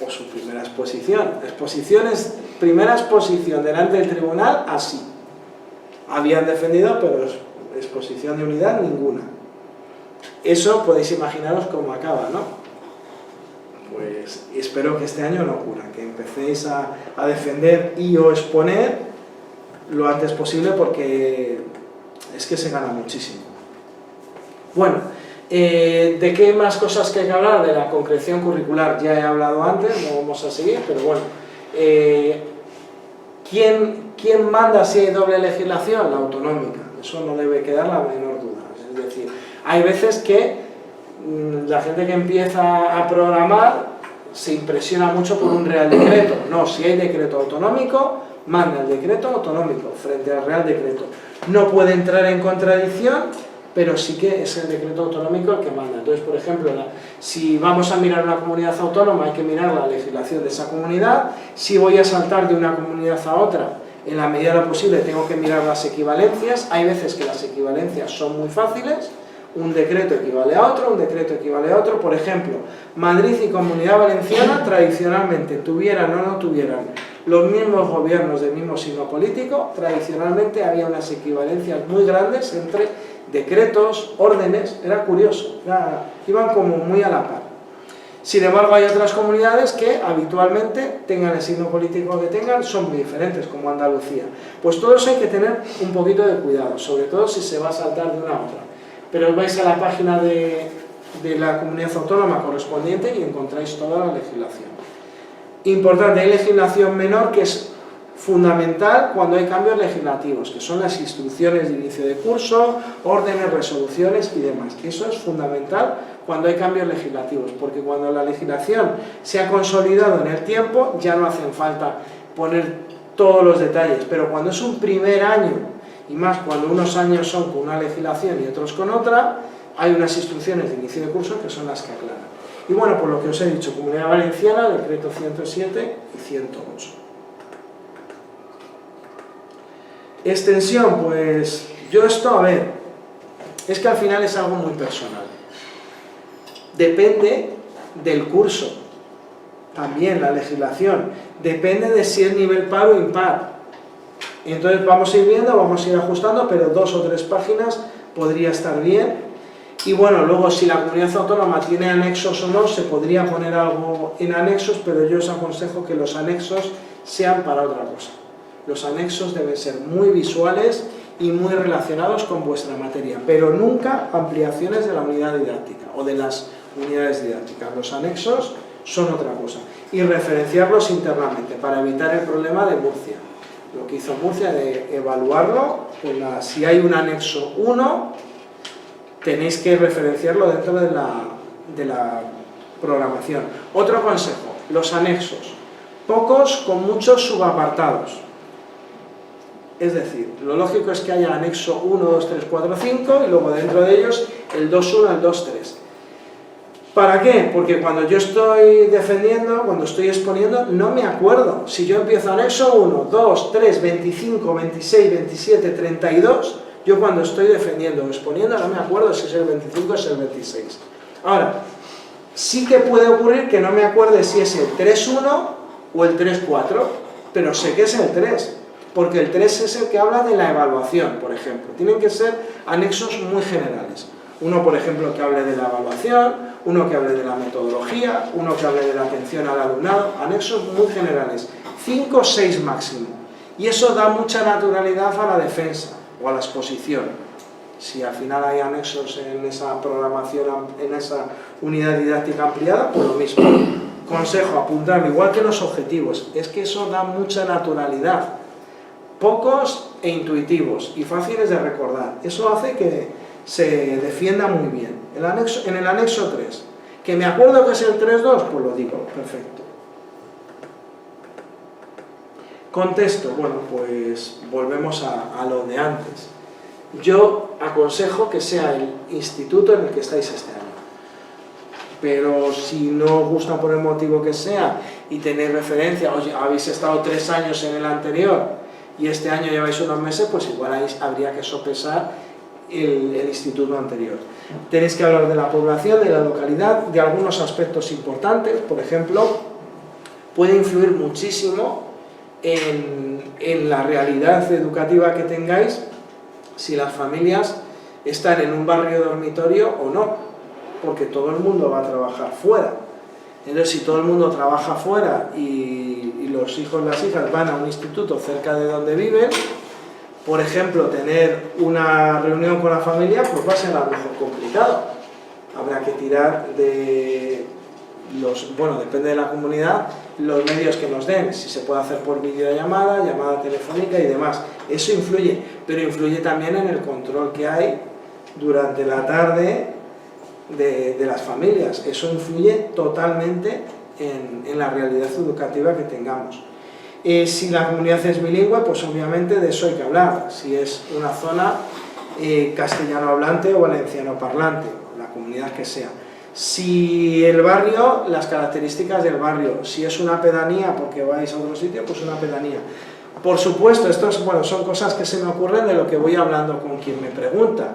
O su primera exposición. Primera exposición delante del tribunal, así. Habían defendido, pero exposición de unidad ninguna. Eso podéis imaginaros cómo acaba, ¿no? Pues espero que este año no ocurra, que empecéis a defender y o exponer lo antes posible, porque es que se gana muchísimo. Bueno, ¿de qué más cosas que hay que hablar? De la concreción curricular ya he hablado antes, no vamos a seguir, pero bueno. ¿Quién manda si hay doble legislación? La autonómica. Eso no debe quedar la menor duda. Es decir, hay veces que la gente que empieza a programar se impresiona mucho por un real decreto. No, si hay decreto autonómico, manda el decreto autonómico frente al real decreto. No puede entrar en contradicción pero sí que es el decreto autonómico el que manda. Entonces, por ejemplo, si vamos a mirar una comunidad autónoma, hay que mirar la legislación de esa comunidad. Si voy a saltar de una comunidad a otra, en la medida de lo posible tengo que mirar las equivalencias. Hay veces que las equivalencias son muy fáciles, un decreto equivale a otro, un decreto equivale a otro. Por ejemplo, Madrid y Comunidad Valenciana tradicionalmente tuvieran o no tuvieran los mismos gobiernos del mismo signo político, tradicionalmente había unas equivalencias muy grandes entre decretos, órdenes, era curioso, iban como muy a la par. Sin embargo, hay otras comunidades que habitualmente, tengan el signo político que tengan, son muy diferentes, como Andalucía. Pues todo eso hay que tener un poquito de cuidado, sobre todo si se va a saltar de una a otra. Pero os vais a la página de la comunidad autónoma correspondiente y encontráis toda la legislación. Importante, hay legislación menor que es fundamental cuando hay cambios legislativos, que son las instrucciones de inicio de curso, órdenes, resoluciones y demás. Eso es fundamental cuando hay cambios legislativos, porque cuando la legislación se ha consolidado en el tiempo, ya no hacen falta poner todos los detalles, pero cuando es un primer año, y más cuando unos años son con una legislación y otros con otra, hay unas instrucciones de inicio de curso que son las que aclaran. Y bueno, por lo que os he dicho, Comunidad Valenciana, decreto 107 y 108. Extensión, pues yo esto, a ver, es que al final es algo muy personal. Depende del curso, también la legislación, depende de si es nivel par o impar. Entonces vamos a ir viendo, vamos a ir ajustando, pero 2 o 3 páginas podría estar bien. Y bueno, luego si la comunidad autónoma tiene anexos o no, se podría poner algo en anexos, pero yo os aconsejo que los anexos sean para otra cosa. Los anexos deben ser muy visuales y muy relacionados con vuestra materia, pero nunca ampliaciones de la unidad didáctica o de las unidades didácticas. Los anexos son otra cosa. Y referenciarlos internamente para evitar el problema de Murcia. Lo que hizo Murcia de evaluarlo, pues si hay un anexo 1, tenéis que referenciarlo dentro de la programación. Otro consejo, los anexos. Pocos con muchos subapartados. Es decir, lo lógico es que haya anexo 1, 2, 3, 4, 5 y luego dentro de ellos el 2.1, el 2.3. ¿Para qué? Porque cuando yo estoy defendiendo, cuando estoy exponiendo, no me acuerdo. Si yo empiezo anexo 1, 2, 3, 25, 26, 27, 32, yo cuando estoy defendiendo o exponiendo no me acuerdo si es el 25 o es el 26. Ahora, sí que puede ocurrir que no me acuerde si es el 3.1 o el 3.4, pero sé que es el 3, porque el 3 es el que habla de la evaluación, por ejemplo. Tienen que ser anexos muy generales. Uno, por ejemplo, que hable de la evaluación, uno que hable de la metodología, uno que hable de la atención al alumnado, anexos muy generales, 5 o 6 máximo. Y eso da mucha naturalidad a la defensa o a la exposición. Si al final hay anexos en esa programación, en esa unidad didáctica ampliada, pues lo mismo. Consejo, apuntarlo, igual que los objetivos, es que eso da mucha naturalidad. Pocos e intuitivos y fáciles de recordar. Eso hace que se defienda muy bien. En el anexo 3, que me acuerdo que es el 3.2, pues lo digo, perfecto. Contexto, bueno, pues volvemos a lo de antes. Yo aconsejo que sea el instituto en el que estáis este año. Pero si no os gusta por el motivo que sea y tenéis referencia, oye, habéis estado 3 años en el anterior y este año lleváis unos meses, pues igual ahí habría que sopesar el instituto anterior. Tenéis que hablar de la población, de la localidad, de algunos aspectos importantes. Por ejemplo, puede influir muchísimo en la realidad educativa que tengáis si las familias están en un barrio dormitorio o no, porque todo el mundo va a trabajar fuera. Entonces, si todo el mundo trabaja fuera y los hijos y las hijas van a un instituto cerca de donde viven, por ejemplo, tener una reunión con la familia, pues va a ser a lo mejor complicado. Habrá que tirar de bueno, depende de la comunidad, los medios que nos den, si se puede hacer por videollamada, llamada telefónica y demás. Eso influye, pero influye también en el control que hay durante la tarde de las familias. Eso influye totalmente en la realidad educativa que tengamos. Si la comunidad es bilingüe, pues obviamente de eso hay que hablar. Si es una zona castellano hablante o valenciano parlante, la comunidad que sea. Si el barrio, las características del barrio, si es una pedanía porque vais a otro sitio, pues una pedanía. Por supuesto, esto es, bueno, son cosas que se me ocurren de lo que voy hablando con quien me pregunta.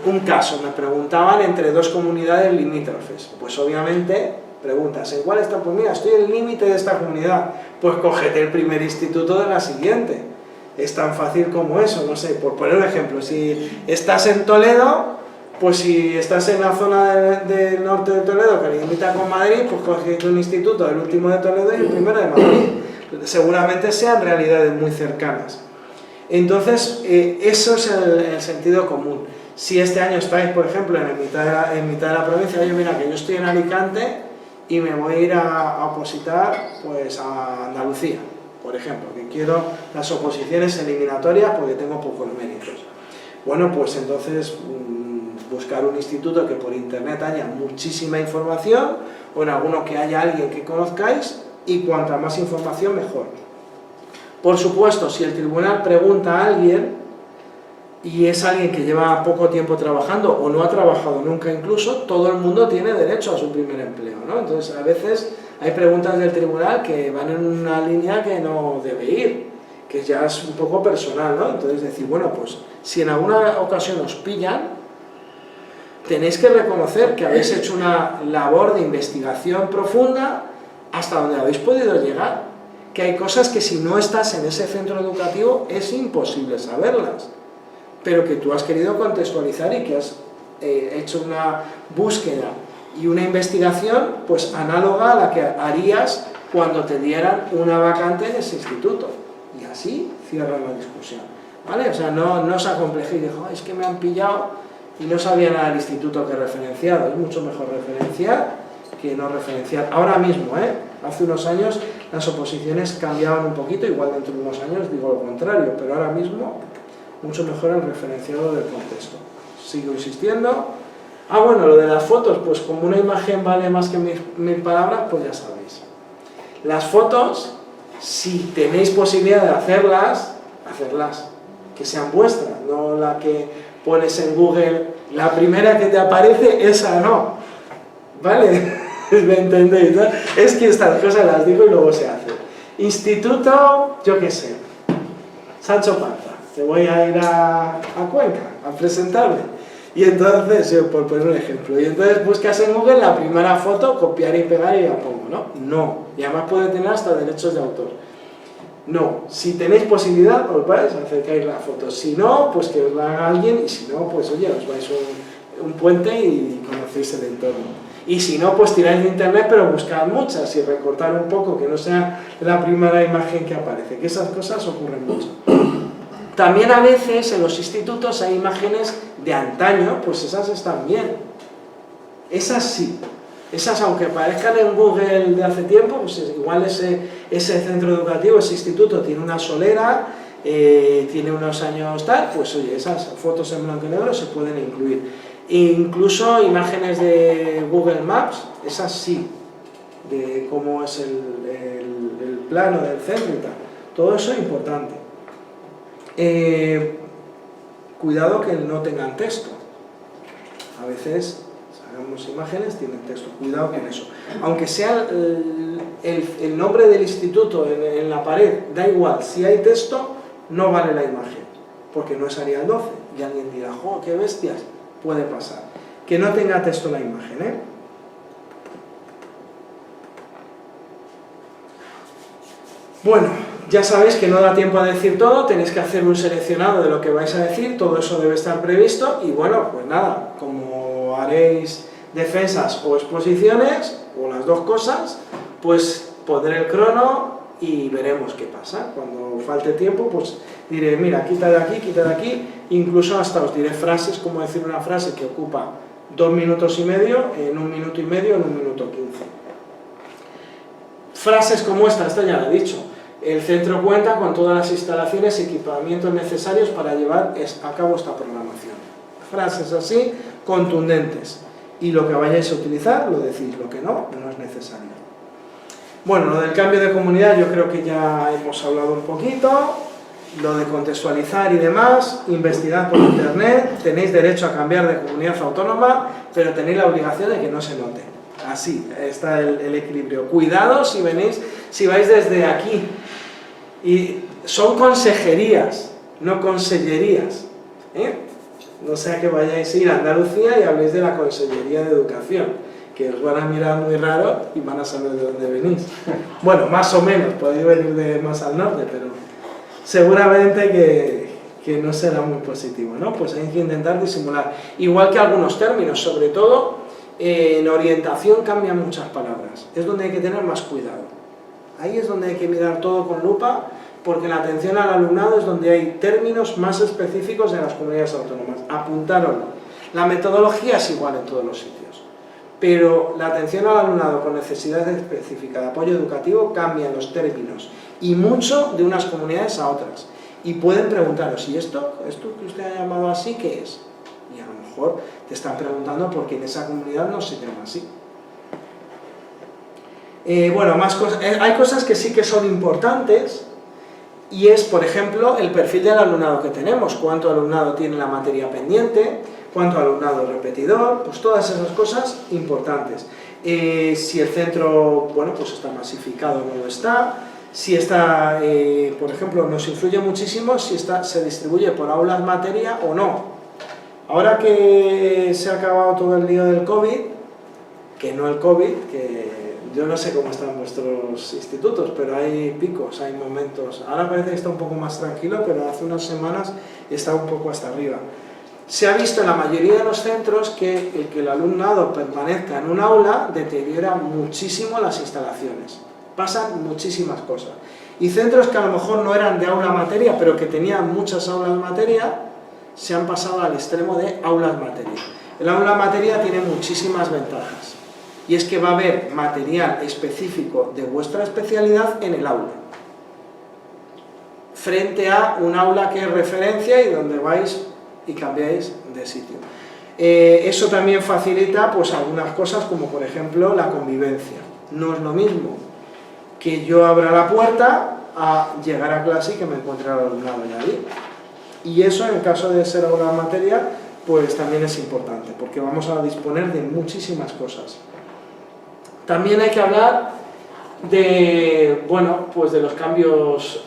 Un caso, me preguntaban entre dos comunidades limítrofes, pues obviamente preguntas, ¿en cuál está? Pues mira, estoy en el límite de esta comunidad, pues cógete el primer instituto de la siguiente. Es tan fácil como eso, no sé, por poner un ejemplo, si estás en Toledo, pues si estás en la zona del norte de Toledo que limita con Madrid, pues coges un instituto, el último de Toledo y el primero de Madrid. Seguramente sean realidades muy cercanas. Entonces, eso es el sentido común. Si este año estáis, por ejemplo, en mitad de la provincia, oye, mira, que yo estoy en Alicante y me voy a ir a opositar pues, a Andalucía, por ejemplo, que quiero las oposiciones eliminatorias porque tengo pocos méritos. Bueno, pues entonces buscar un instituto que por internet haya muchísima información o en alguno que haya alguien que conozcáis y cuanta más información mejor. Por supuesto, si el tribunal pregunta a alguien y es alguien que lleva poco tiempo trabajando o no ha trabajado nunca incluso, todo el mundo tiene derecho a su primer empleo, ¿no? Entonces a veces hay preguntas del tribunal que van en una línea que no debe ir, que ya es un poco personal, ¿no? Entonces decir, bueno, pues si en alguna ocasión os pillan, tenéis que reconocer que habéis hecho una labor de investigación profunda hasta donde habéis podido llegar, que hay cosas que si no estás en ese centro educativo es imposible saberlas, pero que tú has querido contextualizar y que has hecho una búsqueda y una investigación pues análoga a la que harías cuando te dieran una vacante en ese instituto, y así cierran la discusión, ¿vale? O sea, no os acomplejéis y digo, es que me han pillado y no sabía nada del instituto que he referenciado. Es mucho mejor referenciar que no referenciar. Ahora mismo, hace unos años las oposiciones cambiaban un poquito, igual dentro de unos años digo lo contrario, pero ahora mismo mucho mejor el referenciado del contexto. Sigo insistiendo. Ah, bueno, lo de las fotos, pues como una imagen vale más que mil palabras, pues ya sabéis. Las fotos, si tenéis posibilidad de hacerlas, que sean vuestras, no la que pones en Google, la primera que te aparece, esa no, ¿vale? ¿Me entendéis, no? Es que estas cosas las digo y luego se hacen. Instituto, yo qué sé, Sancho Panza, te voy a ir a Cuenca a presentarme. Y entonces, por poner un ejemplo, y entonces buscas en Google la primera foto, copiar y pegar y la pongo, ¿no? No, y además puede tener hasta derechos de autor. No, si tenéis posibilidad, os vais, acercáis la foto. Si no, pues que os la haga alguien, y si no, pues oye, os vais un puente y conocéis el entorno. Y si no, pues tiráis de internet, pero buscad muchas y recortar un poco, que no sea la primera imagen que aparece, que esas cosas ocurren mucho. También a veces en los institutos hay imágenes de antaño, pues esas están bien. Esas sí. Esas, aunque aparezcan en Google de hace tiempo, pues igual ese centro educativo, ese instituto tiene una solera, tiene unos años tal, pues oye, esas fotos en blanco y negro se pueden incluir. E incluso imágenes de Google Maps, esas sí, de cómo es el plano del centro y tal. Todo eso es importante. Cuidado que no tengan texto. A veces sacamos imágenes, tienen texto. Cuidado con eso. Aunque sea el nombre del instituto en la pared, da igual. Si hay texto, no vale la imagen, porque no es Arial 12. Y alguien dirá, ¡jo, qué bestias! Puede pasar. Que no tenga texto la imagen, ¿eh? Bueno, ya sabéis que no da tiempo a decir todo, tenéis que hacer un seleccionado de lo que vais a decir, todo eso debe estar previsto, y bueno, pues nada, como haréis defensas o exposiciones, o las dos cosas, pues pondré el crono y veremos qué pasa. Cuando falte tiempo, pues diré, mira, quita de aquí, incluso hasta os diré frases, como decir una frase que ocupa 2 minutos y medio, en 1 minuto y medio, en 1 minuto 15. Frases como esta ya la he dicho. El centro cuenta con todas las instalaciones y equipamientos necesarios para llevar a cabo esta programación. Frases así, contundentes. Y lo que vayáis a utilizar, lo decís, lo que no, no es necesario. Bueno, lo del cambio de comunidad yo creo que ya hemos hablado un poquito. lo de contextualizar y demás, investigad por internet, tenéis derecho a cambiar de comunidad autónoma, pero tenéis la obligación de que no se note. Así está el equilibrio. Cuidado si vais desde aquí. Y son consejerías, no consellerías. No sea que vayáis a ir a Andalucía y habléis de la Consellería de Educación, que os van a mirar muy raro y van a saber de dónde venís. Bueno, más o menos, podéis venir de más al norte, pero seguramente que no será muy positivo, ¿no? Pues hay que intentar disimular. Igual que algunos términos, sobre todo en orientación cambian muchas palabras. Es donde hay que tener más cuidado. Ahí es donde hay que mirar todo con lupa, porque la atención al alumnado es donde hay términos más específicos en las comunidades autónomas. Apuntároslo. La metodología es igual en todos los sitios, pero la atención al alumnado con necesidades específicas de apoyo educativo cambia en los términos, y mucho de unas comunidades a otras. Y pueden preguntaros, ¿y esto que usted ha llamado así, qué es? Y a lo mejor te están preguntando porque en esa comunidad no se llama así. Bueno, más cosas. Hay cosas que sí que son importantes, y es, por ejemplo, el perfil del alumnado que tenemos. Cuánto alumnado tiene la materia pendiente, cuánto alumnado repetidor, pues todas esas cosas importantes. Si el centro, bueno, pues está masificado o no lo está. Si está, por ejemplo, nos influye muchísimo si se distribuye por aulas materia o no. Ahora que se ha acabado todo el lío del COVID, que no el COVID, que yo no sé cómo están vuestros institutos, pero hay picos, hay momentos. Ahora parece que está un poco más tranquilo, pero hace unas semanas estaba un poco hasta arriba. Se ha visto en la mayoría de los centros que el alumnado permanezca en un aula deteriora muchísimo las instalaciones. Pasan muchísimas cosas. Y centros que a lo mejor no eran de aula materia, pero que tenían muchas aulas materia, se han pasado al extremo de aulas materia. El aula materia tiene muchísimas ventajas. Y es que va a haber material específico de vuestra especialidad en el aula, frente a un aula que es referencia y donde vais y cambiáis de sitio. Eso también facilita pues algunas cosas, como por ejemplo la convivencia. No es lo mismo que yo abra la puerta a llegar a clase y que me encuentre al alumnado ya ahí. Y eso, en el caso de ser aula materia, pues también es importante, porque vamos a disponer de muchísimas cosas. También hay que hablar de, bueno, pues de los cambios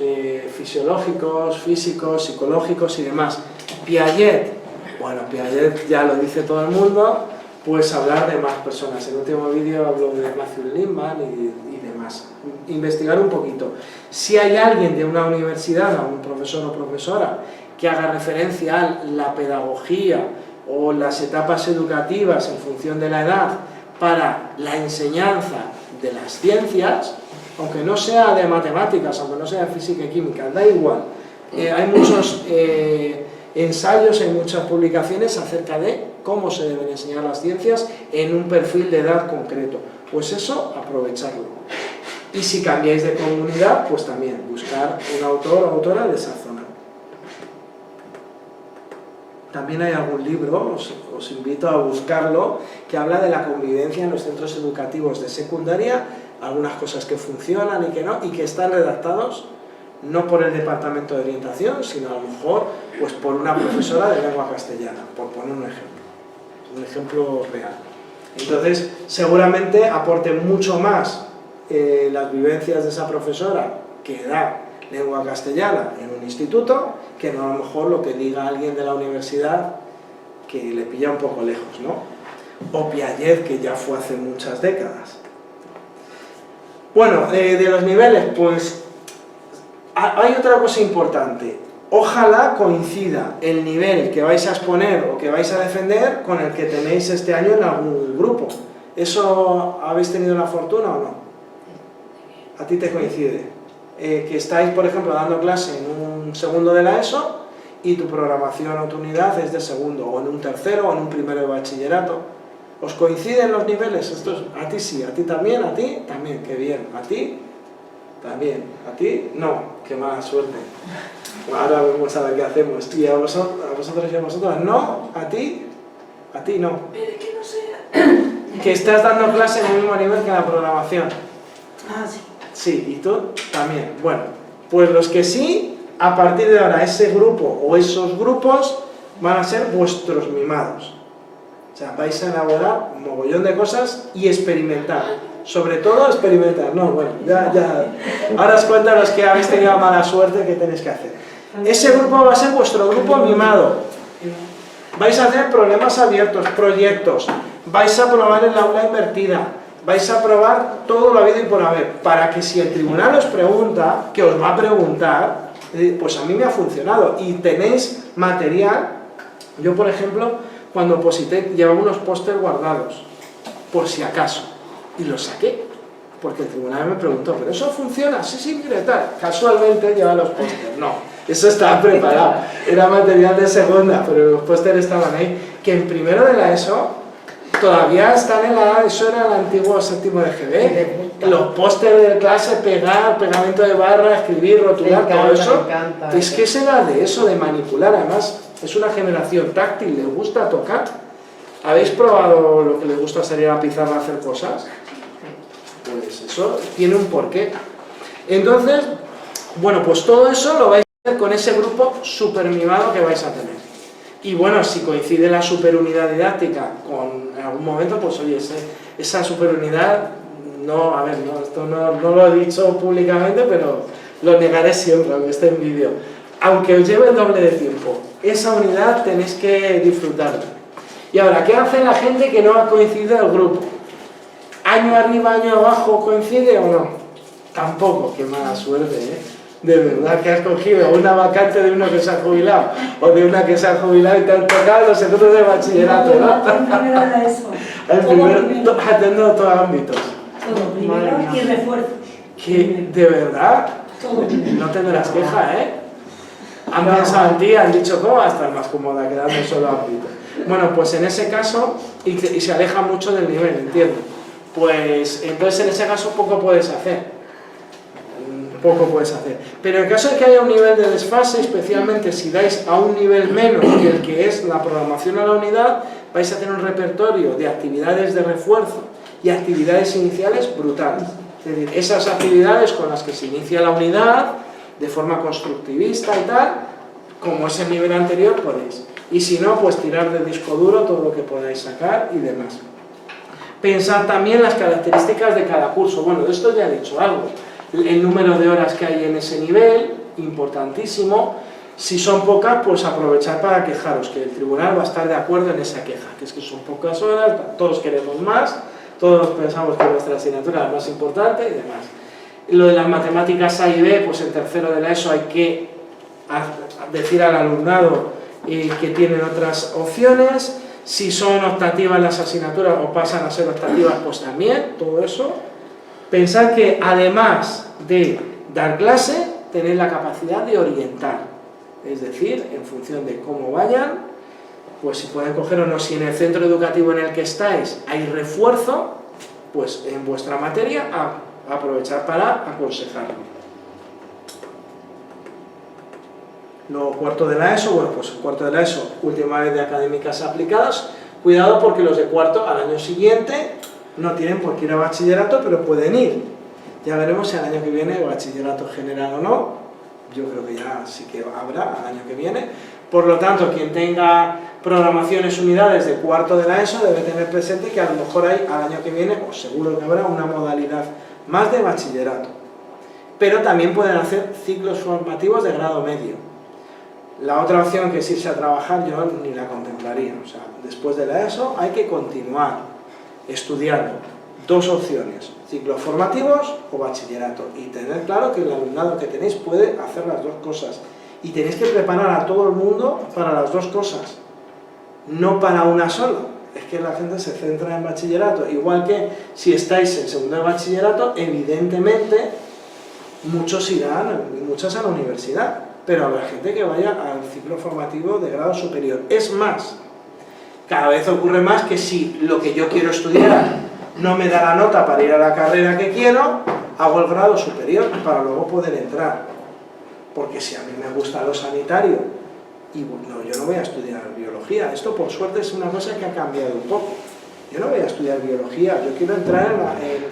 fisiológicos, físicos, psicológicos y demás. Piaget, bueno, Piaget ya lo dice todo el mundo, pues hablar de más personas. En el último vídeo hablo de Matthew Lindman y demás. Investigar un poquito. Si hay alguien de una universidad, algún profesor o profesora, que haga referencia a la pedagogía o las etapas educativas en función de la edad para la enseñanza de las ciencias, aunque no sea de matemáticas, aunque no sea de física y química, da igual. Hay muchos ensayos, hay muchas publicaciones acerca de cómo se deben enseñar las ciencias en un perfil de edad concreto. Pues eso, aprovecharlo. Y si cambiáis de comunidad, pues también buscar un autor o autora de esa zona. También hay algún libro, os invito a buscarlo, que habla de la convivencia en los centros educativos de secundaria, algunas cosas que funcionan y que no, y que están redactados no por el departamento de orientación, sino a lo mejor pues por una profesora de lengua castellana, por poner un ejemplo real. Entonces, seguramente aporte mucho más las vivencias de esa profesora que da lengua castellana en un instituto, que no a lo mejor lo que diga alguien de la universidad que le pilla un poco lejos, ¿no? O Piaget, que ya fue hace muchas décadas. Bueno, de los niveles, pues hay otra cosa importante. Ojalá coincida el nivel que vais a exponer o que vais a defender con el que tenéis este año en algún grupo. ¿Eso habéis tenido la fortuna o no? ¿A ti te coincide? Que estáis, por ejemplo, dando clase en un segundo de la ESO y tu programación o tu unidad es de segundo, o en un tercero, o en un primero de bachillerato. ¿Os coinciden los niveles? A ti sí, a ti también, qué bien. ¿A ti? También. ¿A ti? No, qué mala suerte. Ahora vamos a ver qué hacemos. ¿Y a vosotros y a vosotras? ¿No? ¿A ti? A ti no. Pero que no sea... Que estás dando clase en el mismo nivel que la programación. Ah, sí. Sí, y tú también. Bueno, pues los que sí, a partir de ahora ese grupo o esos grupos van a ser vuestros mimados. O sea, vais a elaborar un mogollón de cosas y experimentar. Sobre todo experimentar, no, bueno, ya. Ahora os cuento a los que habéis tenido mala suerte qué tenéis que hacer. Ese grupo va a ser vuestro grupo mimado. Vais a hacer problemas abiertos, proyectos, vais a probar el aula invertida, vais a probar todo lo habido y por haber, para que si el tribunal os pregunta, que os va a preguntar, pues a mí me ha funcionado y tenéis material. Yo, por ejemplo, cuando oposité llevaba unos pósters guardados, por si acaso, y los saqué, porque el tribunal me preguntó, ¿pero eso funciona? Sí, sí, mire, tal. Casualmente llevaba los pósters, no, eso estaba preparado, era material de segunda, pero los pósters estaban ahí, que en primero de la ESO todavía están en la... Eso era el antiguo séptimo de GB, los pósters de clase, pegar, pegamento de barra, escribir, rotular, todo eso. Es que se da de eso, de manipular, además es una generación táctil, les gusta tocar. ¿Habéis probado lo que les gusta salir a la pizarra a hacer cosas? Pues eso tiene un porqué. Entonces, bueno, pues todo eso lo vais a hacer con ese grupo super mimado que vais a tener. Y bueno, si coincide la superunidad didáctica con en algún momento, pues oye, esa superunidad, no, a ver, no, esto no lo he dicho públicamente, pero lo negaré siempre, aunque esté en vídeo. Aunque os lleve el doble de tiempo, esa unidad tenéis que disfrutarla. Y ahora, ¿qué hace la gente que no ha coincidido el grupo? ¿Año arriba, año abajo coincide o no? Tampoco, qué mala suerte, ¿eh? De verdad que has cogido una vacante de uno que se ha jubilado o de una que se ha jubilado y te han tocado los segundos de bachillerato, ¿no? En primero era eso. El primero, atendiendo todos ámbitos. Todo primero y refuerzos. Que, de verdad, Todo primero. no tendrás queja, ¿eh? Han pensado en ti, han dicho, ¿cómo va a estar más cómoda quedando solo ámbito? Bueno, pues en ese caso, y se aleja mucho del nivel, entiendo. Pues entonces en ese caso poco puedes hacer. Poco puedes hacer. Pero en caso de que haya un nivel de desfase, especialmente si dais a un nivel menos que el que es la programación a la unidad, vais a tener un repertorio de actividades de refuerzo y actividades iniciales brutales. Es decir, esas actividades con las que se inicia la unidad, de forma constructivista y tal, como es el nivel anterior, podéis. Y si no, pues tirar de disco duro todo lo que podáis sacar y demás. Pensad también las características de cada curso. Bueno, de esto ya he dicho algo. El número de horas que hay en ese nivel, importantísimo. Si son pocas, pues aprovechar para quejaros, que el tribunal va a estar de acuerdo en esa queja, que es que son pocas horas, todos queremos más, todos pensamos que nuestra asignatura es la más importante y demás. Lo de las matemáticas A y B, pues en tercero de la ESO hay que decir al alumnado que tienen otras opciones. Si son optativas las asignaturas o pasan a ser optativas, pues también, todo eso. Pensad que además de dar clase, tenéis la capacidad de orientar. Es decir, en función de cómo vayan, pues si pueden coger o no, si en el centro educativo en el que estáis hay refuerzo, pues en vuestra materia aprovechar para aconsejarlo. Luego cuarto de la ESO, bueno, pues cuarto de la ESO, última vez de académicas aplicadas. Cuidado porque los de cuarto al año siguiente no tienen por qué ir a bachillerato, pero pueden ir. Ya veremos si al año que viene bachillerato general o no. Yo creo que ya sí que habrá al año que viene. Por lo tanto, quien tenga programaciones unidades de cuarto de la ESO debe tener presente que a lo mejor hay al año que viene, o seguro que habrá, una modalidad más de bachillerato. Pero también pueden hacer ciclos formativos de grado medio. La otra opción, que es irse a trabajar, yo ni la contemplaría. O sea, después de la ESO hay que continuar estudiando. Dos opciones, ciclos formativos o bachillerato. Y tener claro que el alumnado que tenéis puede hacer las dos cosas. Y tenéis que preparar a todo el mundo para las dos cosas, no para una sola. Es que la gente se centra en bachillerato. Igual que si estáis en segundo de bachillerato, evidentemente muchos irán, muchas a la universidad, pero habrá gente que vaya al ciclo formativo de grado superior. Es más, cada vez ocurre más que si lo que yo quiero estudiar no me da la nota para ir a la carrera que quiero, hago el grado superior para luego poder entrar. Porque si a mí me gusta lo sanitario y bueno, yo no voy a estudiar biología, esto por suerte es una cosa que ha cambiado un poco. Yo no voy a estudiar biología, yo quiero entrar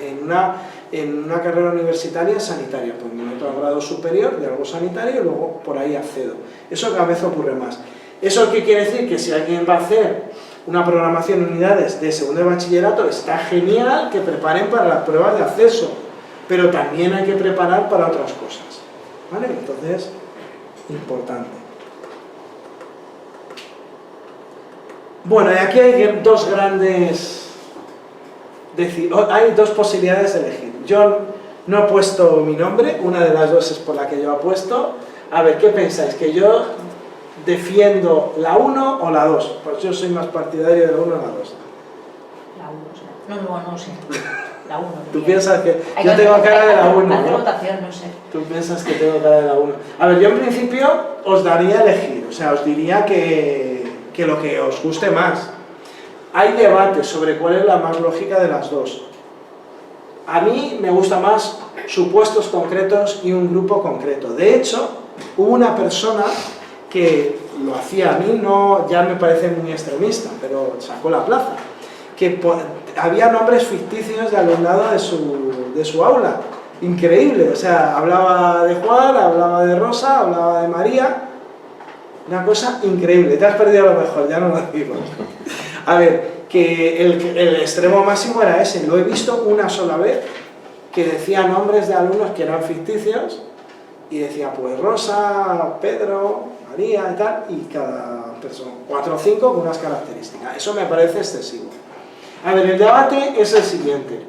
en una en una carrera universitaria sanitaria, pues me meto al grado superior de algo sanitario y luego por ahí accedo. Eso cada vez ocurre más. ¿Eso qué quiere decir? Que si alguien va a hacer una programación en unidades de segundo de bachillerato, está genial que preparen para las pruebas de acceso, pero también hay que preparar para otras cosas, ¿vale? Entonces, importante. Bueno, y aquí hay dos grandes... hay dos posibilidades de elegir. Yo no he puesto mi nombre, una de las dos es por la que yo apuesto. A ver, ¿qué pensáis? ¿Que yo defiendo la 1 o la 2? Pues yo soy más partidario de la 1 o la 2. La 1, no sé. La 1. Tú piensas que yo tengo cara de la 1, hacer ¿no? votación, no sé. Tú piensas que tengo cara de la 1. A ver, yo en principio os daría a elegir, o sea, os diría que lo que os guste más. Hay debate sobre cuál es la más lógica de las dos. A mí me gusta más supuestos concretos y un grupo concreto. De hecho, hubo una persona que lo hacía, a mí no, ya me parece muy extremista, pero sacó la plaza, que había nombres ficticios de alumnado de su aula. Increíble, o sea, hablaba de Juan, hablaba de Rosa, hablaba de María. Una cosa increíble, te has perdido lo mejor, ya no lo digo. A ver, que el extremo máximo era ese, lo he visto una sola vez, que decía nombres de alumnos que eran ficticios, y decía pues Rosa, Pedro, María y tal, y cada persona, 4 o 5 con unas características. Eso me parece excesivo. A ver, el debate es el siguiente.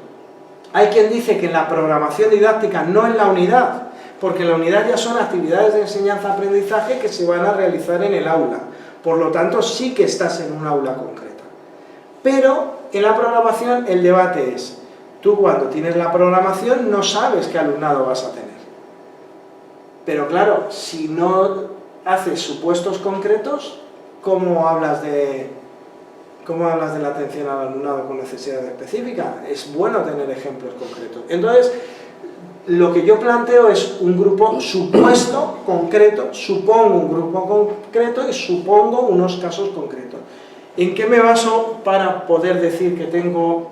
Hay quien dice que en la programación didáctica, no en la unidad, porque en la unidad ya son actividades de enseñanza-aprendizaje que se van a realizar en el aula. Por lo tanto, sí que estás en un aula concreta. Pero en la programación el debate es, tú cuando tienes la programación no sabes qué alumnado vas a tener. Pero claro, si no haces supuestos concretos, ¿cómo hablas de la atención al alumnado con necesidades específicas? Es bueno tener ejemplos concretos. Entonces, lo que yo planteo es un grupo supuesto concreto, supongo un grupo concreto y supongo unos casos concretos. ¿En qué me baso para poder decir que tengo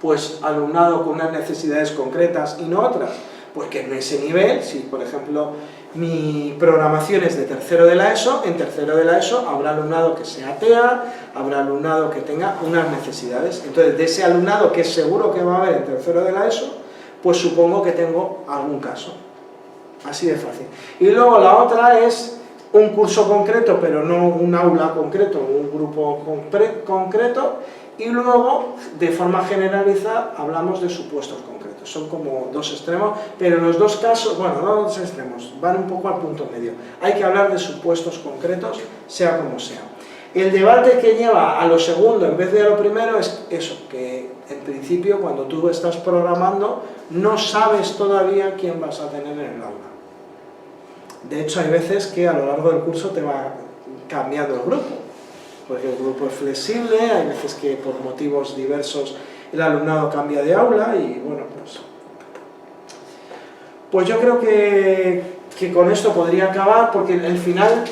pues alumnado con unas necesidades concretas y no otras? Pues que en ese nivel, si por ejemplo mi programación es de tercero de la ESO, en tercero de la ESO habrá alumnado que sea TEA, habrá alumnado que tenga unas necesidades. Entonces, de ese alumnado que es seguro que va a haber en tercero de la ESO, pues supongo que tengo algún caso. Así de fácil. Y luego la otra es un curso concreto, pero no un aula concreto, un grupo concreto, y luego, de forma generalizada, hablamos de supuestos concretos. Son como dos extremos, pero en los dos casos, bueno, no dos extremos, van un poco al punto medio. Hay que hablar de supuestos concretos, sea como sea. El debate que lleva a lo segundo en vez de a lo primero es eso, que en principio cuando tú estás programando no sabes todavía quién vas a tener en el aula. De hecho, hay veces que a lo largo del curso te va cambiando el grupo, porque el grupo es flexible, hay veces que por motivos diversos el alumnado cambia de aula y bueno, pues yo creo que con esto podría acabar, porque el final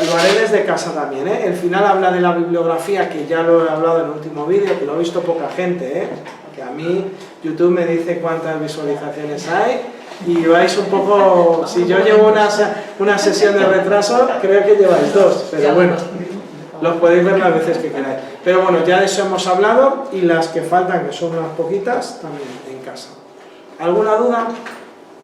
lo haré desde casa también, ¿eh? El final habla de la bibliografía, que ya lo he hablado en el último vídeo, que lo ha visto poca gente, ¿eh? Que a mí YouTube me dice cuántas visualizaciones hay, y vais un poco, si yo llevo una sesión de retraso, creo que lleváis 2, pero bueno, los podéis ver las veces que queráis. Pero bueno, ya de eso hemos hablado, y las que faltan, que son unas poquitas, también en casa. ¿Alguna duda?